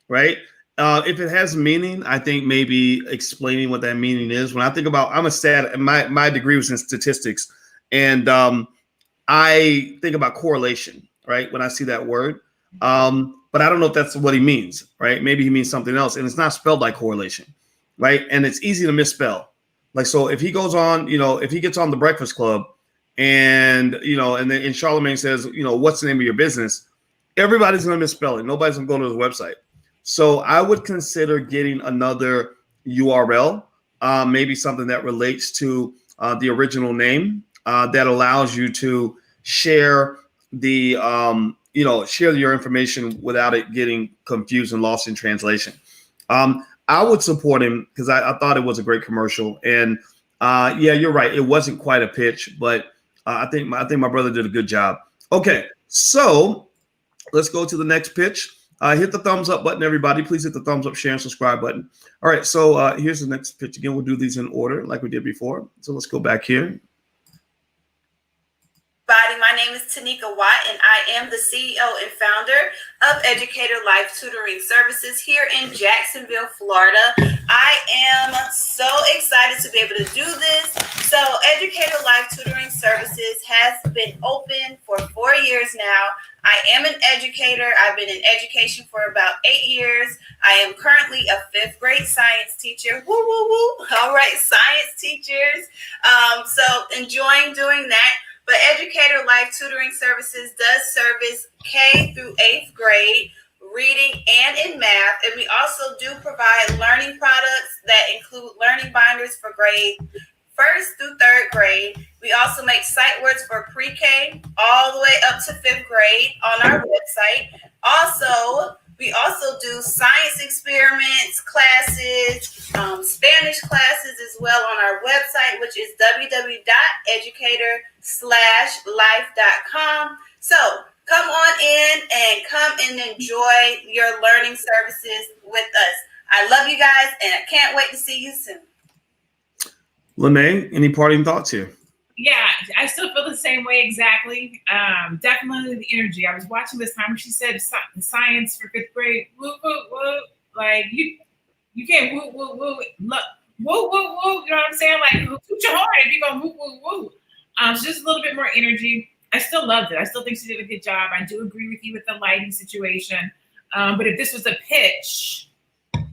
right? If it has meaning, I think maybe explaining what that meaning is. When I think about, my degree was in statistics, and I think about correlation, right? When I see that word, but I don't know if that's what he means, right? Maybe he means something else, and it's not spelled like correlation, right? And it's easy to misspell. Like, so if he goes on, if he gets on the Breakfast Club, and then Charlemagne says, what's the name of your business? Everybody's going to misspell it. Nobody's going to go to his website. So I would consider getting another URL, maybe something that relates to the original name that allows you to share share your information without it getting confused and lost in translation. I would support him because I thought it was a great commercial. And yeah, you're right. It wasn't quite a pitch, but I think my brother did a good job. Okay, so let's go to the next pitch. Hit the thumbs up button, everybody. Please hit the thumbs up, share, and subscribe button. All right, so here's the next pitch. Again, we'll do these in order like we did before. So let's go back here. My name is Tanika Watt, and I am the CEO and founder of Educator Life Tutoring Services here in Jacksonville, Florida. I am so excited to be able to do this. So Educator Life Tutoring Services has been open for 4 years now. I am an educator. I've been in education for about 8 years. I am currently a 5th grade science teacher. Woo, woo, woo. All right, science teachers. So enjoying doing that. But Educator Life Tutoring Services does service K through 8th grade. reading, and in math. And we also do provide learning products that include learning binders for grade 1st through 3rd grade. We also make sight words for pre-K all the way up to 5th grade on our website. We also do science experiments classes, Spanish classes as well on our website, which is www.educator/life.com. So come on in and come and enjoy your learning services with us. I love you guys, and I can't wait to see you soon. Lene, any parting thoughts here? Yeah, I still feel the same way exactly. Definitely the energy. I was watching this time when she said science for 5th grade. Woo, woo, woo. Like you can't woo, woo, woo. Look, woo, woo, woo. You know what I'm saying? Like toot your horn if you're going woo, woo, woo. So just a little bit more energy. I still loved it. I still think she did a good job. I do agree with you with the lighting situation. But if this was a pitch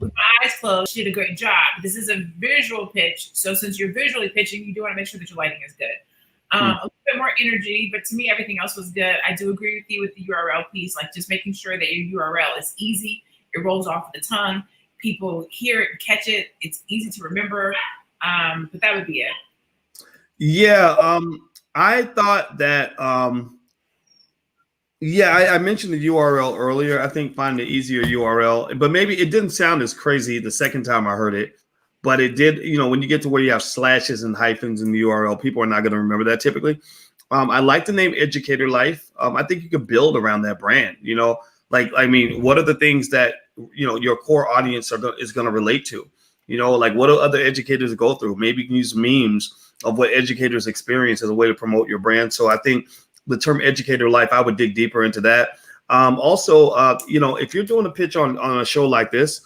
with my eyes closed, she did a great job. This is a visual pitch. So since you're visually pitching, you do want to make sure that your lighting is good. A little bit more energy, but to me, everything else was good. I do agree with you with the URL piece, like just making sure that your URL is easy. It rolls off the tongue. People hear it and catch it. It's easy to remember. But that would be it. Yeah. I thought that, I mentioned the URL earlier. I think find an easier URL, but maybe it didn't sound as crazy the second time I heard it, but it did, when you get to where you have slashes and hyphens in the URL, people are not going to remember that typically. I like the name Educator Life. I think you could build around that brand, what are the things that, your core audience is going to relate to, what do other educators go through? Maybe you can use memes of what educators experience as a way to promote your brand. So I think the term Educator Life, I would dig deeper into that. If you're doing a pitch on a show like this,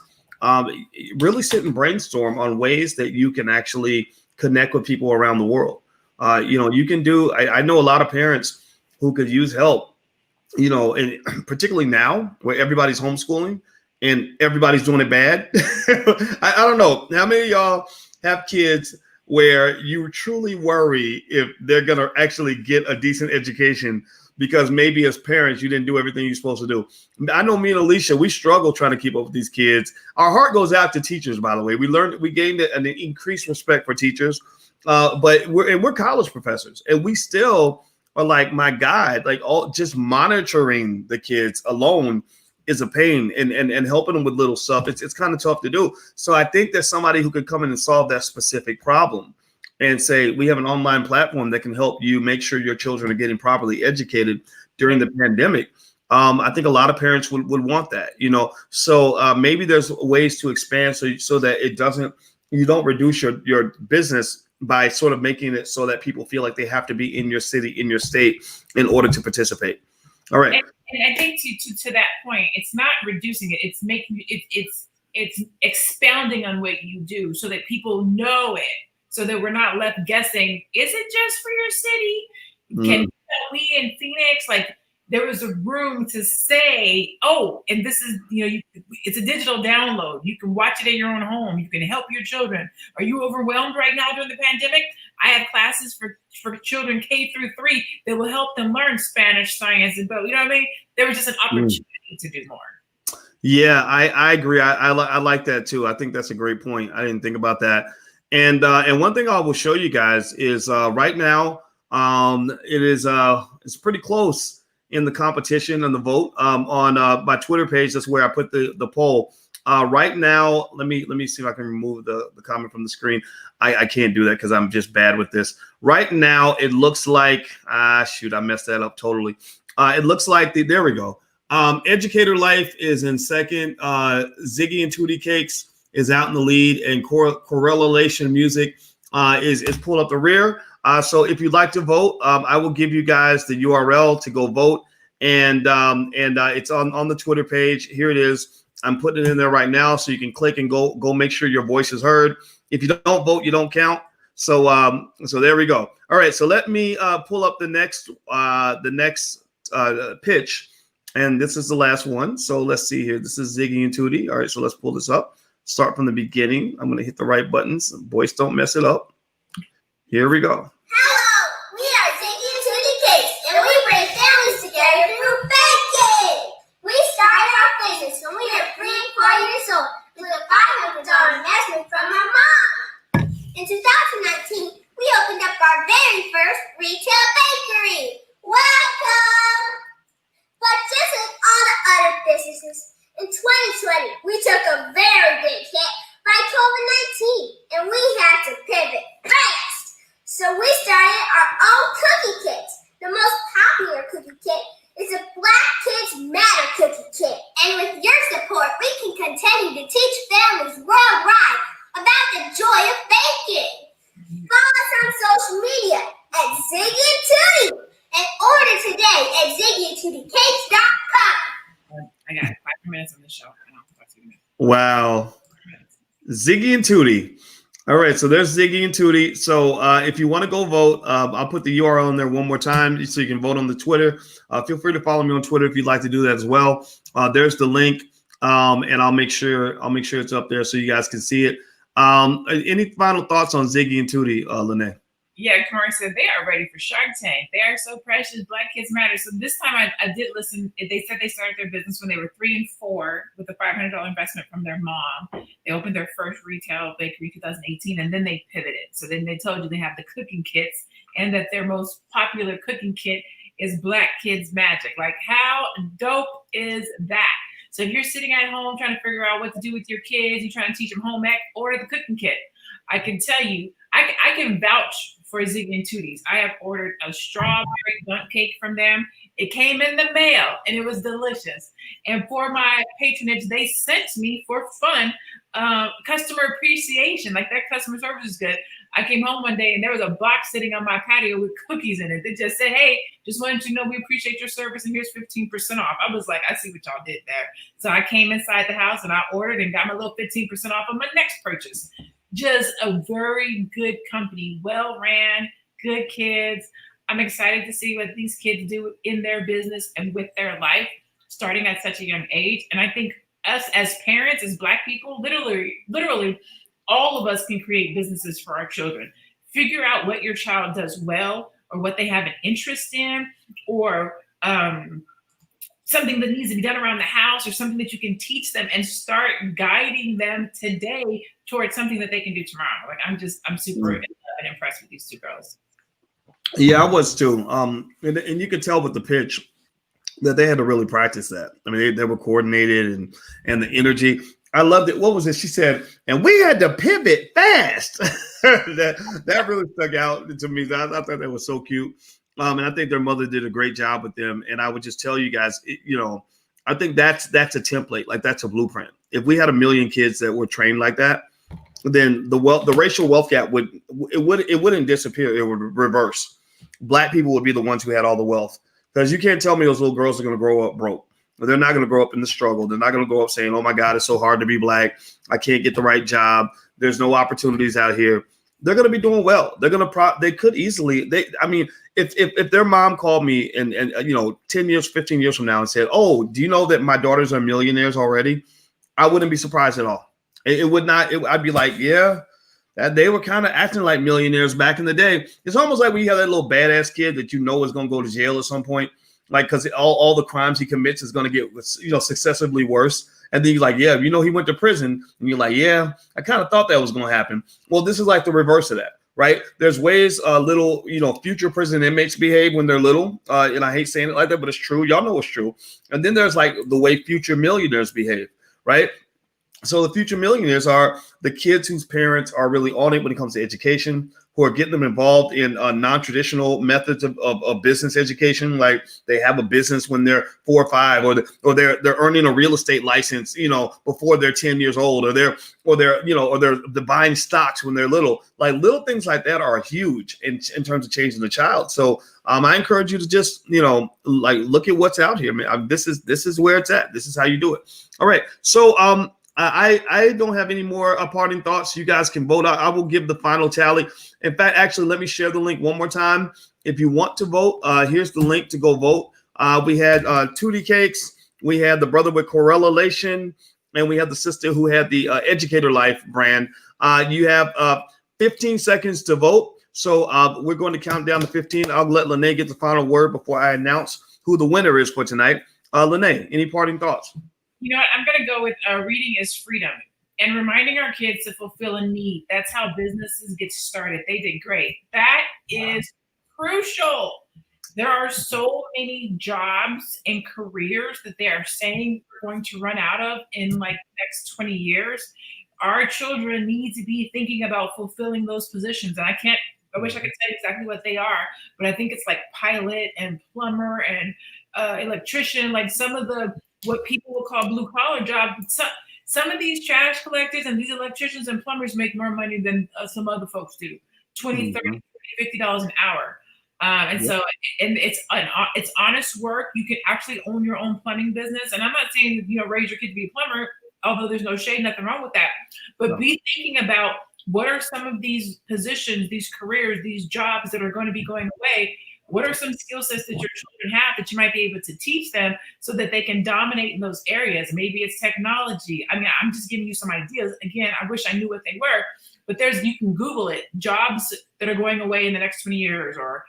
really sit and brainstorm on ways that you can actually connect with people around the world. You can do, I know a lot of parents who could use help, and particularly now where everybody's homeschooling and everybody's doing it bad. I don't know how many of y'all have kids where you truly worry if they're going to actually get a decent education because maybe as parents, you didn't do everything you're supposed to do. I know me and Alicia, we struggle trying to keep up with these kids. Our heart goes out to teachers, by the way. We gained an increased respect for teachers, but we're college professors, and we still are like, my God, just monitoring the kids alone is a pain, and helping them with little stuff. It's kind of tough to do. So I think there's somebody who could come in and solve that specific problem and say, we have an online platform that can help you make sure your children are getting properly educated during the pandemic. I think a lot of parents would want that, so maybe there's ways to expand so that you don't reduce your business by sort of making it so that people feel like they have to be in your city, in your state in order to participate. All right. And I think to that point, it's not reducing it. It's making it's expounding on what you do so that people know it, so that we're not left guessing. Is it just for your city? Can we in Phoenix, there was a room to say, oh, and this is, it's a digital download. You can watch it in your own home. You can help your children. Are you overwhelmed right now during the pandemic? I have classes for children K through 3 that will help them learn Spanish, science, and both. You know what I mean? There was just an opportunity to do more. Yeah, I agree. I like that too. I think that's a great point. I didn't think about that. And one thing I will show you guys is right now it's pretty close in the competition and the vote on my Twitter page. That's where I put the poll. Right now, let me see if I can remove the comment from the screen. I can't do that because I'm just bad with this. Right now, it looks like, I messed that up totally. It looks like there we go. Educator Life is in second. Ziggy and Tootie Cakes is out in the lead, and Correlation Music is pulling up the rear. So if you'd like to vote, I will give you guys the URL to go vote, and it's on the Twitter page. Here it is. I'm putting it in there right now, so you can click and go make sure your voice is heard. If you don't vote, you don't count. So there we go. All right, so let me pull up the next pitch, and this is the last one. So let's see here. This is Ziggy and Tootie. All right, so let's pull this up. Start from the beginning. I'm going to hit the right buttons. Voice, don't mess it up. Here we go. Hello, we are Ziggy and Tootie Cakes, and we bring families together through baking. We started our business $500 investment from our mom. In 2019, we opened up our very first retail bakery. Welcome! But just like all the other businesses, in 2020, we took a very big hit by COVID-19, and we had to pivot fast. So we started our own cookie kits. The most popular cookie kit is a Black Kids Matter cookie kit. And with your support, we can continue to teach families worldwide about the joy of baking. Follow us on social media at Ziggy and Tootie and order today at ziggyandtootieCakes.com. I got 5 minutes on the show. Wow. Ziggy and Tootie. All right, so there's Ziggy and Tootie. So if you want to go vote, I'll put the URL in there one more time so you can vote on the Twitter. Feel free to follow me on Twitter if you'd like to do that as well. There's the link, and I'll make sure it's up there so you guys can see it. Any final thoughts on Ziggy and Tootie, Lene? Yeah, Kamari said they are ready for Shark Tank. They are so precious. Black Kids Matter. So this time I did listen. They said they started their business when they were 3 and 4 with a $500 investment from their mom. They opened their first retail bakery in 2018, and then they pivoted. So then they told you they have the cooking kits, and that their most popular cooking kit is Black Kids Magic. Like, how dope is that? So if you're sitting at home trying to figure out what to do with your kids, you're trying to teach them home ec, order the cooking kit. I can tell you, I can vouch for Ziggy and Tootie's. I have ordered a strawberry bundt cake from them. It came in the mail and it was delicious. And for my patronage, they sent me for fun customer appreciation. Like, their customer service is good. I came home one day and there was a box sitting on my patio with cookies in it. They just said, hey, just wanted you to know we appreciate your service and here's 15% off. I was like, I see what y'all did there. So I came inside the house and I ordered and got my little 15% off of my next purchase. Just a very good company, well ran, good kids. I'm excited to see what these kids do in their business and with their life, starting at such a young age. And I think us as parents, as Black people, literally, all of us can create businesses for our children. Figure out what your child does well, or what they have an interest in, or something that needs to be done around the house, or something that you can teach them, and start guiding them today towards something that they can do tomorrow. Like, I'm super impressed with these two girls. Yeah, I was too. And you could tell with the pitch that they had to really practice that. I mean, they were coordinated and the energy. I loved it. What was it? She said, and we had to pivot fast. that really stuck out to me. I thought that was so cute. And I think their mother did a great job with them. And I would just tell you guys, I think that's a template. Like, that's a blueprint. If we had 1 million kids that were trained like that, then the racial wealth gap wouldn't disappear. It would reverse. Black people would be the ones who had all the wealth, because you can't tell me those little girls are going to grow up broke. They're not going to grow up in the struggle. They're not going to grow up saying, oh my God, it's so hard to be Black. I can't get the right job. There's no opportunities out here. They're going to be doing well. They could easily, if their mom called me and 10 years, 15 years from now and said, oh, do you know that my daughters are millionaires already? I wouldn't be surprised at all. It would not. I'd be like, yeah, that they were kind of acting like millionaires back in the day. It's almost like when you have that little badass kid that you know is going to go to jail at some point, like, because all the crimes he commits is going to get successively worse. And then you're like, yeah, he went to prison. And you're like, yeah, I kind of thought that was going to happen. Well, this is like the reverse of that, right? There's ways little, future prison inmates behave when they're little. And I hate saying it like that, but it's true. Y'all know it's true. And then there's like the way future millionaires behave, right? So the future millionaires are the kids whose parents are really on it when it comes to education, who are getting them involved in non-traditional methods of business education. Like, they have a business when they're 4 or 5, or they're earning a real estate license, before they're 10 years old, or they're buying stocks when they're little. Like, little things like that are huge in terms of changing the child. So I encourage you to just, look at what's out here, man. This is where it's at. This is how you do it. All right. So I don't have any more parting thoughts. You guys can vote. I will give the final tally. In fact, actually, let me share the link one more time. If you want to vote, here's the link to go vote. We had Tootie Cakes. We had the brother with Correlation, and we have the sister who had the Educator Life brand. You have 15 seconds to vote. So we're going to count down to 15. I'll let Lene get the final word before I announce who the winner is for tonight. Lene, any parting thoughts? You know what? I'm going to go with reading is freedom. and reminding our kids to fulfill a need. That's how businesses get started. They did great. That is crucial. There are so many jobs and careers that they are saying we're going to run out of in like the next 20 years. Our children need to be thinking about fulfilling those positions. And I wish I could tell you exactly what they are, but I think it's like pilot and plumber and electrician, like some of the what people will call blue collar jobs. Some of these trash collectors and these electricians and plumbers make more money than some other folks do. 20, 30, $50 an hour. So it's honest work. You can actually own your own plumbing business. And I'm not saying, raise your kid to be a plumber, although there's no shade, nothing wrong with that. But be thinking about what are some of these positions, these careers, these jobs that are going to be going away. What are some skill sets that your children have that you might be able to teach them so that they can dominate in those areas? Maybe it's technology. I mean, I'm just giving you some ideas. Again, I wish I knew what they were, but you can Google it, jobs that are going away in the next 20 years or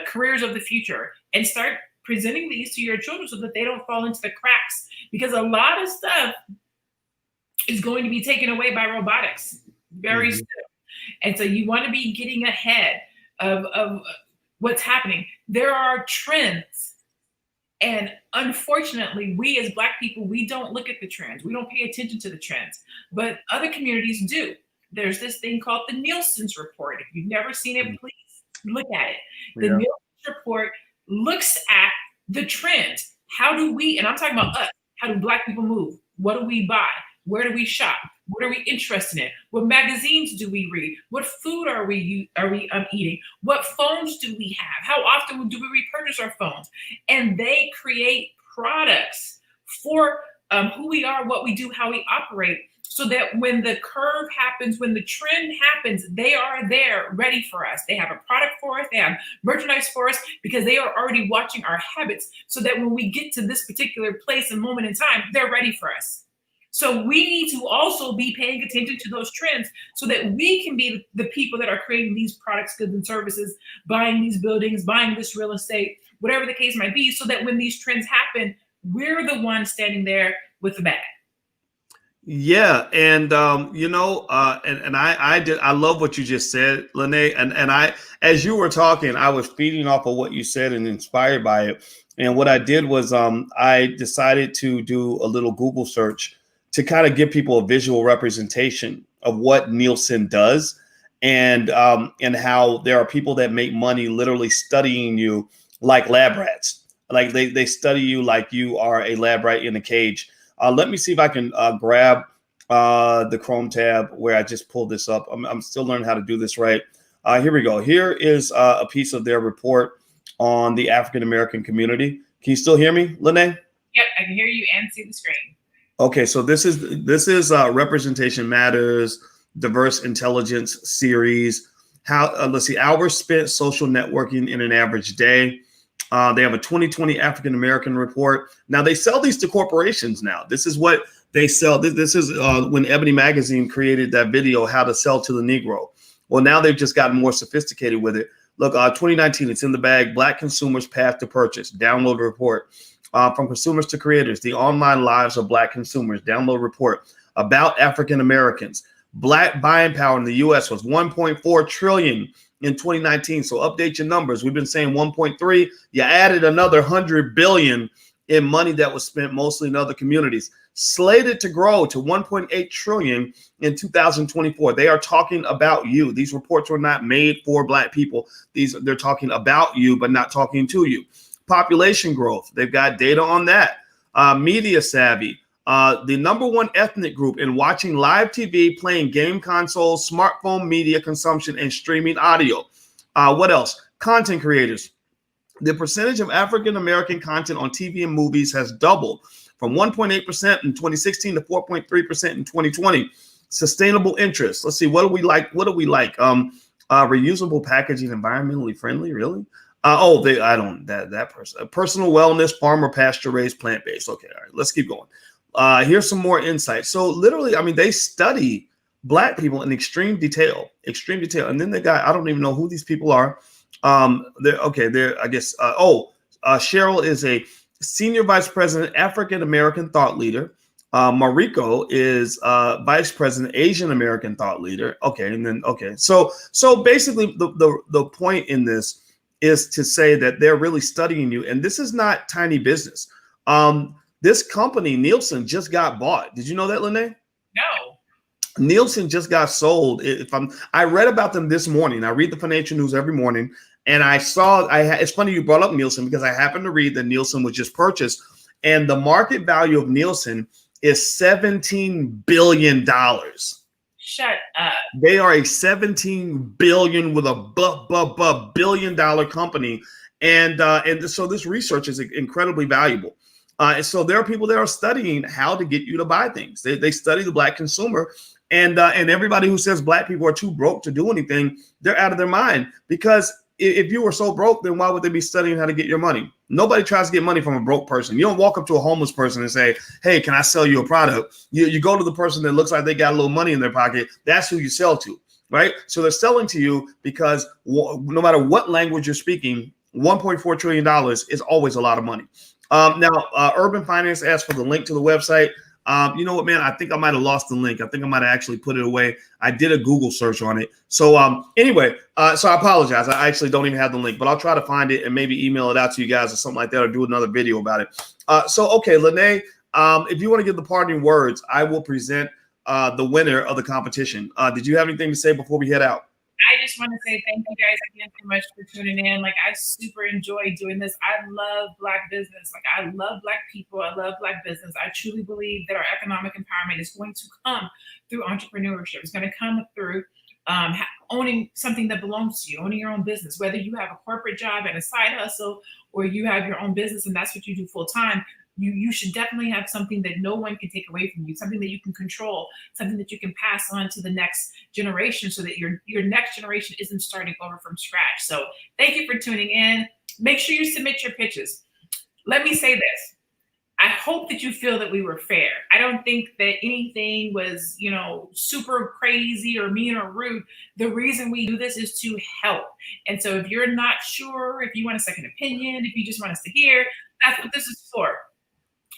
careers of the future, and start presenting these to your children so that they don't fall into the cracks, because a lot of stuff is going to be taken away by robotics very soon. And so you want to be getting ahead of what's happening. There are trends. And unfortunately, we as Black people, we don't look at the trends. We don't pay attention to the trends, but other communities do. There's this thing called the Nielsen's report. If you've never seen it, please look at it. The Nielsen's report looks at the trends. How do we, and I'm talking about us, how do Black people move? What do we buy? Where do we shop? What are we interested in? What magazines do we read? What food are we eating? What phones do we have? How often do we repurchase our phones? And they create products for who we are, what we do, how we operate, so that when the curve happens, when the trend happens, they are there ready for us. They have a product for us. They have merchandise for us, because they are already watching our habits, so that when we get to this particular place and moment in time, they're ready for us. So we need to also be paying attention to those trends so that we can be the people that are creating these products, goods, and services, buying these buildings, buying this real estate, whatever the case might be, so that when these trends happen, we're the ones standing there with the bag. Yeah, and I love what you just said, Lene. And I, as you were talking, I was feeding off of what you said and inspired by it. And what I did was I decided to do a little Google search to kind of give people a visual representation of what Nielsen does, and how there are people that make money literally studying you like lab rats. Like they study you like you are a lab rat in a cage. Let me see if I can grab the Chrome tab where I just pulled this up. I'm still learning how to do this right. Here we go. Here is a piece of their report on the African American community. Can you still hear me, Lene? Yep, I can hear you and see the screen. Okay, so this is Representation Matters Diverse Intelligence Series. Let's see, hours spent social networking in an average day. They have a 2020 African American report. Now they sell these to corporations. Now this is what they sell. This is when Ebony Magazine created that video, How to Sell to the Negro. Well, now they've just gotten more sophisticated with it. Look, 2019, it's in the bag. Black consumers' path to purchase. Download report. From consumers to creators, the online lives of Black consumers. Download report about African Americans. Black buying power in the U.S. was 1.4 trillion in 2019. So update your numbers. We've been saying 1.3. You added another 100 billion in money that was spent mostly in other communities. Slated to grow to 1.8 trillion in 2024. They are talking about you. These reports were not made for Black people. They're talking about you, but not talking to you. Population growth. They've got data on that. Media savvy. The number one ethnic group in watching live TV, playing game consoles, smartphone media consumption, and streaming audio. What else? Content creators. The percentage of African American content on TV and movies has doubled from 1.8% in 2016 to 4.3% in 2020. Sustainable interests. Let's see. What do we like? Reusable packaging, environmentally friendly. Really? That person. Personal wellness, farmer, pasture raised, plant based. Okay, all right. Let's keep going. Here's some more insight. So literally, I mean, they study Black people in extreme detail. And then they got, I don't even know who these people are. Cheryl is a senior vice president, African American thought leader Mariko is Vice President, Asian American thought leader. Okay, and then so basically the point in this is to say that they're really studying you, and this is not tiny business. This company Nielsen just got bought. Did you know that, Lene? No. Nielsen just got sold. I read about them this morning. I read the financial news every morning, and I saw. It's funny you brought up Nielsen because I happened to read that Nielsen was just purchased, and the market value of Nielsen is $17 billion. Shut up. They are a 17 billion with a billion dollar company, and so this research is incredibly valuable. And so there are people that are studying how to get you to buy things. They study the Black consumer, and everybody who says Black people are too broke to do anything, they're out of their mind. Because if you were so broke, then why would they be studying how to get your money? Nobody tries to get money from a broke person. You don't walk up to a homeless person and say, hey, can I sell you a product? You go to the person that looks like they got a little money in their pocket. That's who you sell to, right? So they're selling to you because no matter what language you're speaking, $1.4 trillion is always a lot of money. Now, Urban Finance asked for the link to the website. You know what, man? I think I might have lost the link. I think I might have actually put it away. I did a Google search on it. So anyway, so I apologize. I actually don't even have the link, but I'll try to find it and maybe email it out to you guys or something like that, or do another video about it. Okay, Lene, if you want to give the parting words, I will present the winner of the competition. Did you have anything to say before we head out? I just want to say thank you guys again so much for tuning in. Like, I super enjoy doing this. I love Black business. Like, I love Black people. I love Black business. I truly believe that our economic empowerment is going to come through entrepreneurship. It's going to come through owning something that belongs to you, owning your own business, whether you have a corporate job and a side hustle, or you have your own business and that's what you do full time. You should definitely have something that no one can take away from you, something that you can control, something that you can pass on to the next generation so that your next generation isn't starting over from scratch. So thank you for tuning in. Make sure you submit your pitches. Let me say this. I hope that you feel that we were fair. I don't think that anything was, super crazy or mean or rude. The reason we do this is to help. And so if you're not sure, if you want a second opinion, if you just want us to hear, that's what this is for.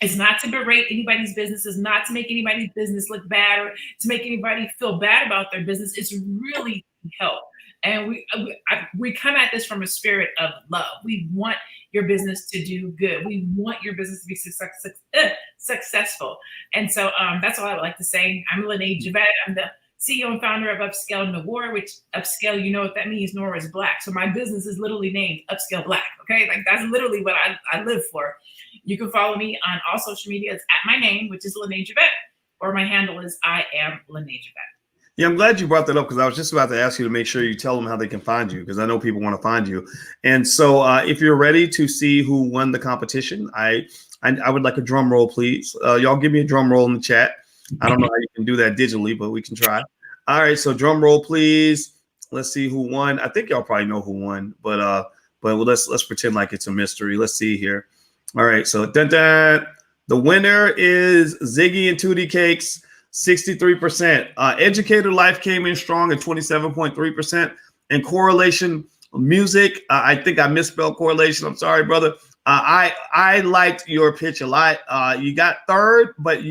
It's not to berate anybody's business. It's not to make anybody's business look bad or to make anybody feel bad about their business. It's really to help. And we come at this from a spirit of love. We want your business to do good. We want your business to be successful. And so that's all I would like to say. I'm Lene Javette. I'm the CEO and founder of Upscale Noir, which upscale, you know what that means, Noir is Black. So my business is literally named Upscale Black, okay? Like, that's literally what I live for. You can follow me on all social media. It's at my name, which is Lene Javette, or my handle is I am Lene Javette. Yeah, I'm glad you brought that up because I was just about to ask you to make sure you tell them how they can find you, because I know people want to find you. And so if you're ready to see who won the competition, I would like a drum roll, please. Y'all give me a drum roll in the chat. I don't know how you can do that digitally, but we can try. All right, so drum roll, please. Let's see who won. I think y'all probably know who won, but let's pretend like it's a mystery. Let's see here. All right, so the winner is Ziggy and Tootie Cakes, 63%. Educator Life came in strong at 27.3%. And Correlation Music, I think I misspelled Correlation. I'm sorry, brother. I liked your pitch a lot. You got third, but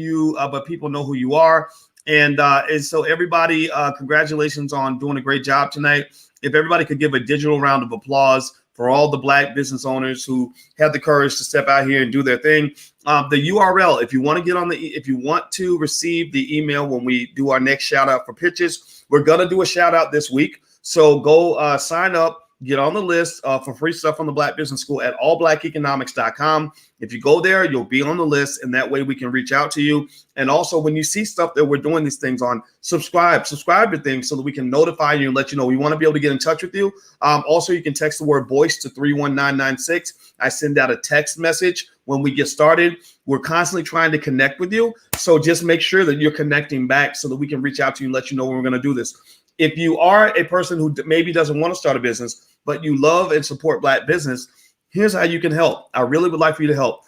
people know who you are. And so everybody, congratulations on doing a great job tonight. If everybody could give a digital round of applause for all the Black business owners who had the courage to step out here and do their thing. The URL, if you want to receive the email when we do our next shout out for pitches, we're going to do a shout out this week. So go sign up. Get on the list for free stuff on the Black Business School at allblackeconomics.com. If you go there, you'll be on the list, and that way we can reach out to you. And also, when you see stuff that we're doing these things on, subscribe to things so that we can notify you and let you know. We want to be able to get in touch with you. Also, you can text the word voice to 31996. I send out a text message when we get started. We're constantly trying to connect with you. So just make sure that you're connecting back so that we can reach out to you and let you know when we're going to do this. If you are a person who maybe doesn't want to start a business, but you love and support Black business, here's how you can help. I really would like for you to help.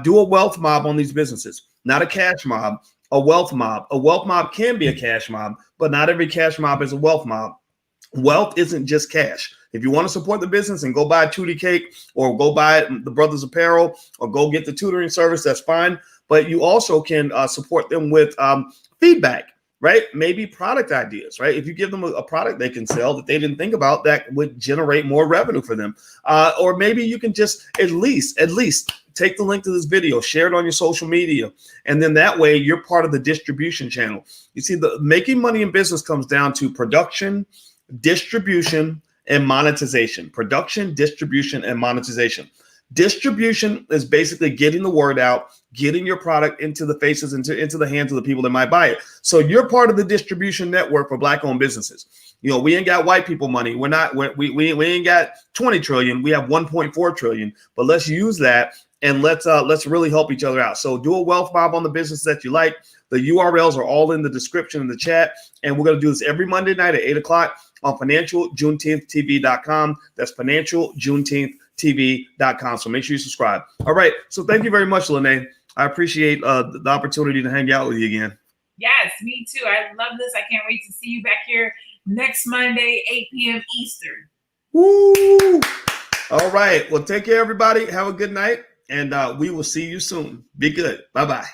Do a wealth mob on these businesses, not a cash mob, a wealth mob. A wealth mob can be a cash mob, but not every cash mob is a wealth mob. Wealth isn't just cash. If you want to support the business and go buy a Tootie Cake or go buy the Brothers Apparel or go get the tutoring service, that's fine. but you also can support them with feedback, right? Maybe product ideas, right? If you give them a product they can sell that they didn't think about, that would generate more revenue for them. Or maybe you can just at least take the link to this video, share it on your social media, and then that way you're part of the distribution channel. You see, the making money in business comes down to production, distribution, and monetization. Production, distribution, and monetization. Distribution is basically getting the word out, getting your product into the faces, into the hands of the people that might buy it. So you're part of the distribution network for Black-owned businesses. You know, we ain't got white people money. We ain't got 20 trillion. We have 1.4 trillion. But let's use that and let's really help each other out. So do a wealth mob on the business that you like. The URLs are all in the description in the chat. And we're going to do this every Monday night at 8 o'clock on financialjuneteenthtv.com. That's financialjuneteenthtv.com. So make sure you subscribe. All right. So thank you very much, Lene. I appreciate the opportunity to hang out with you again. Yes, me too. I love this. I can't wait to see you back here next Monday, 8 p.m. Eastern. Woo! All right. Well, take care, everybody. Have a good night. And we will see you soon. Be good. Bye-bye.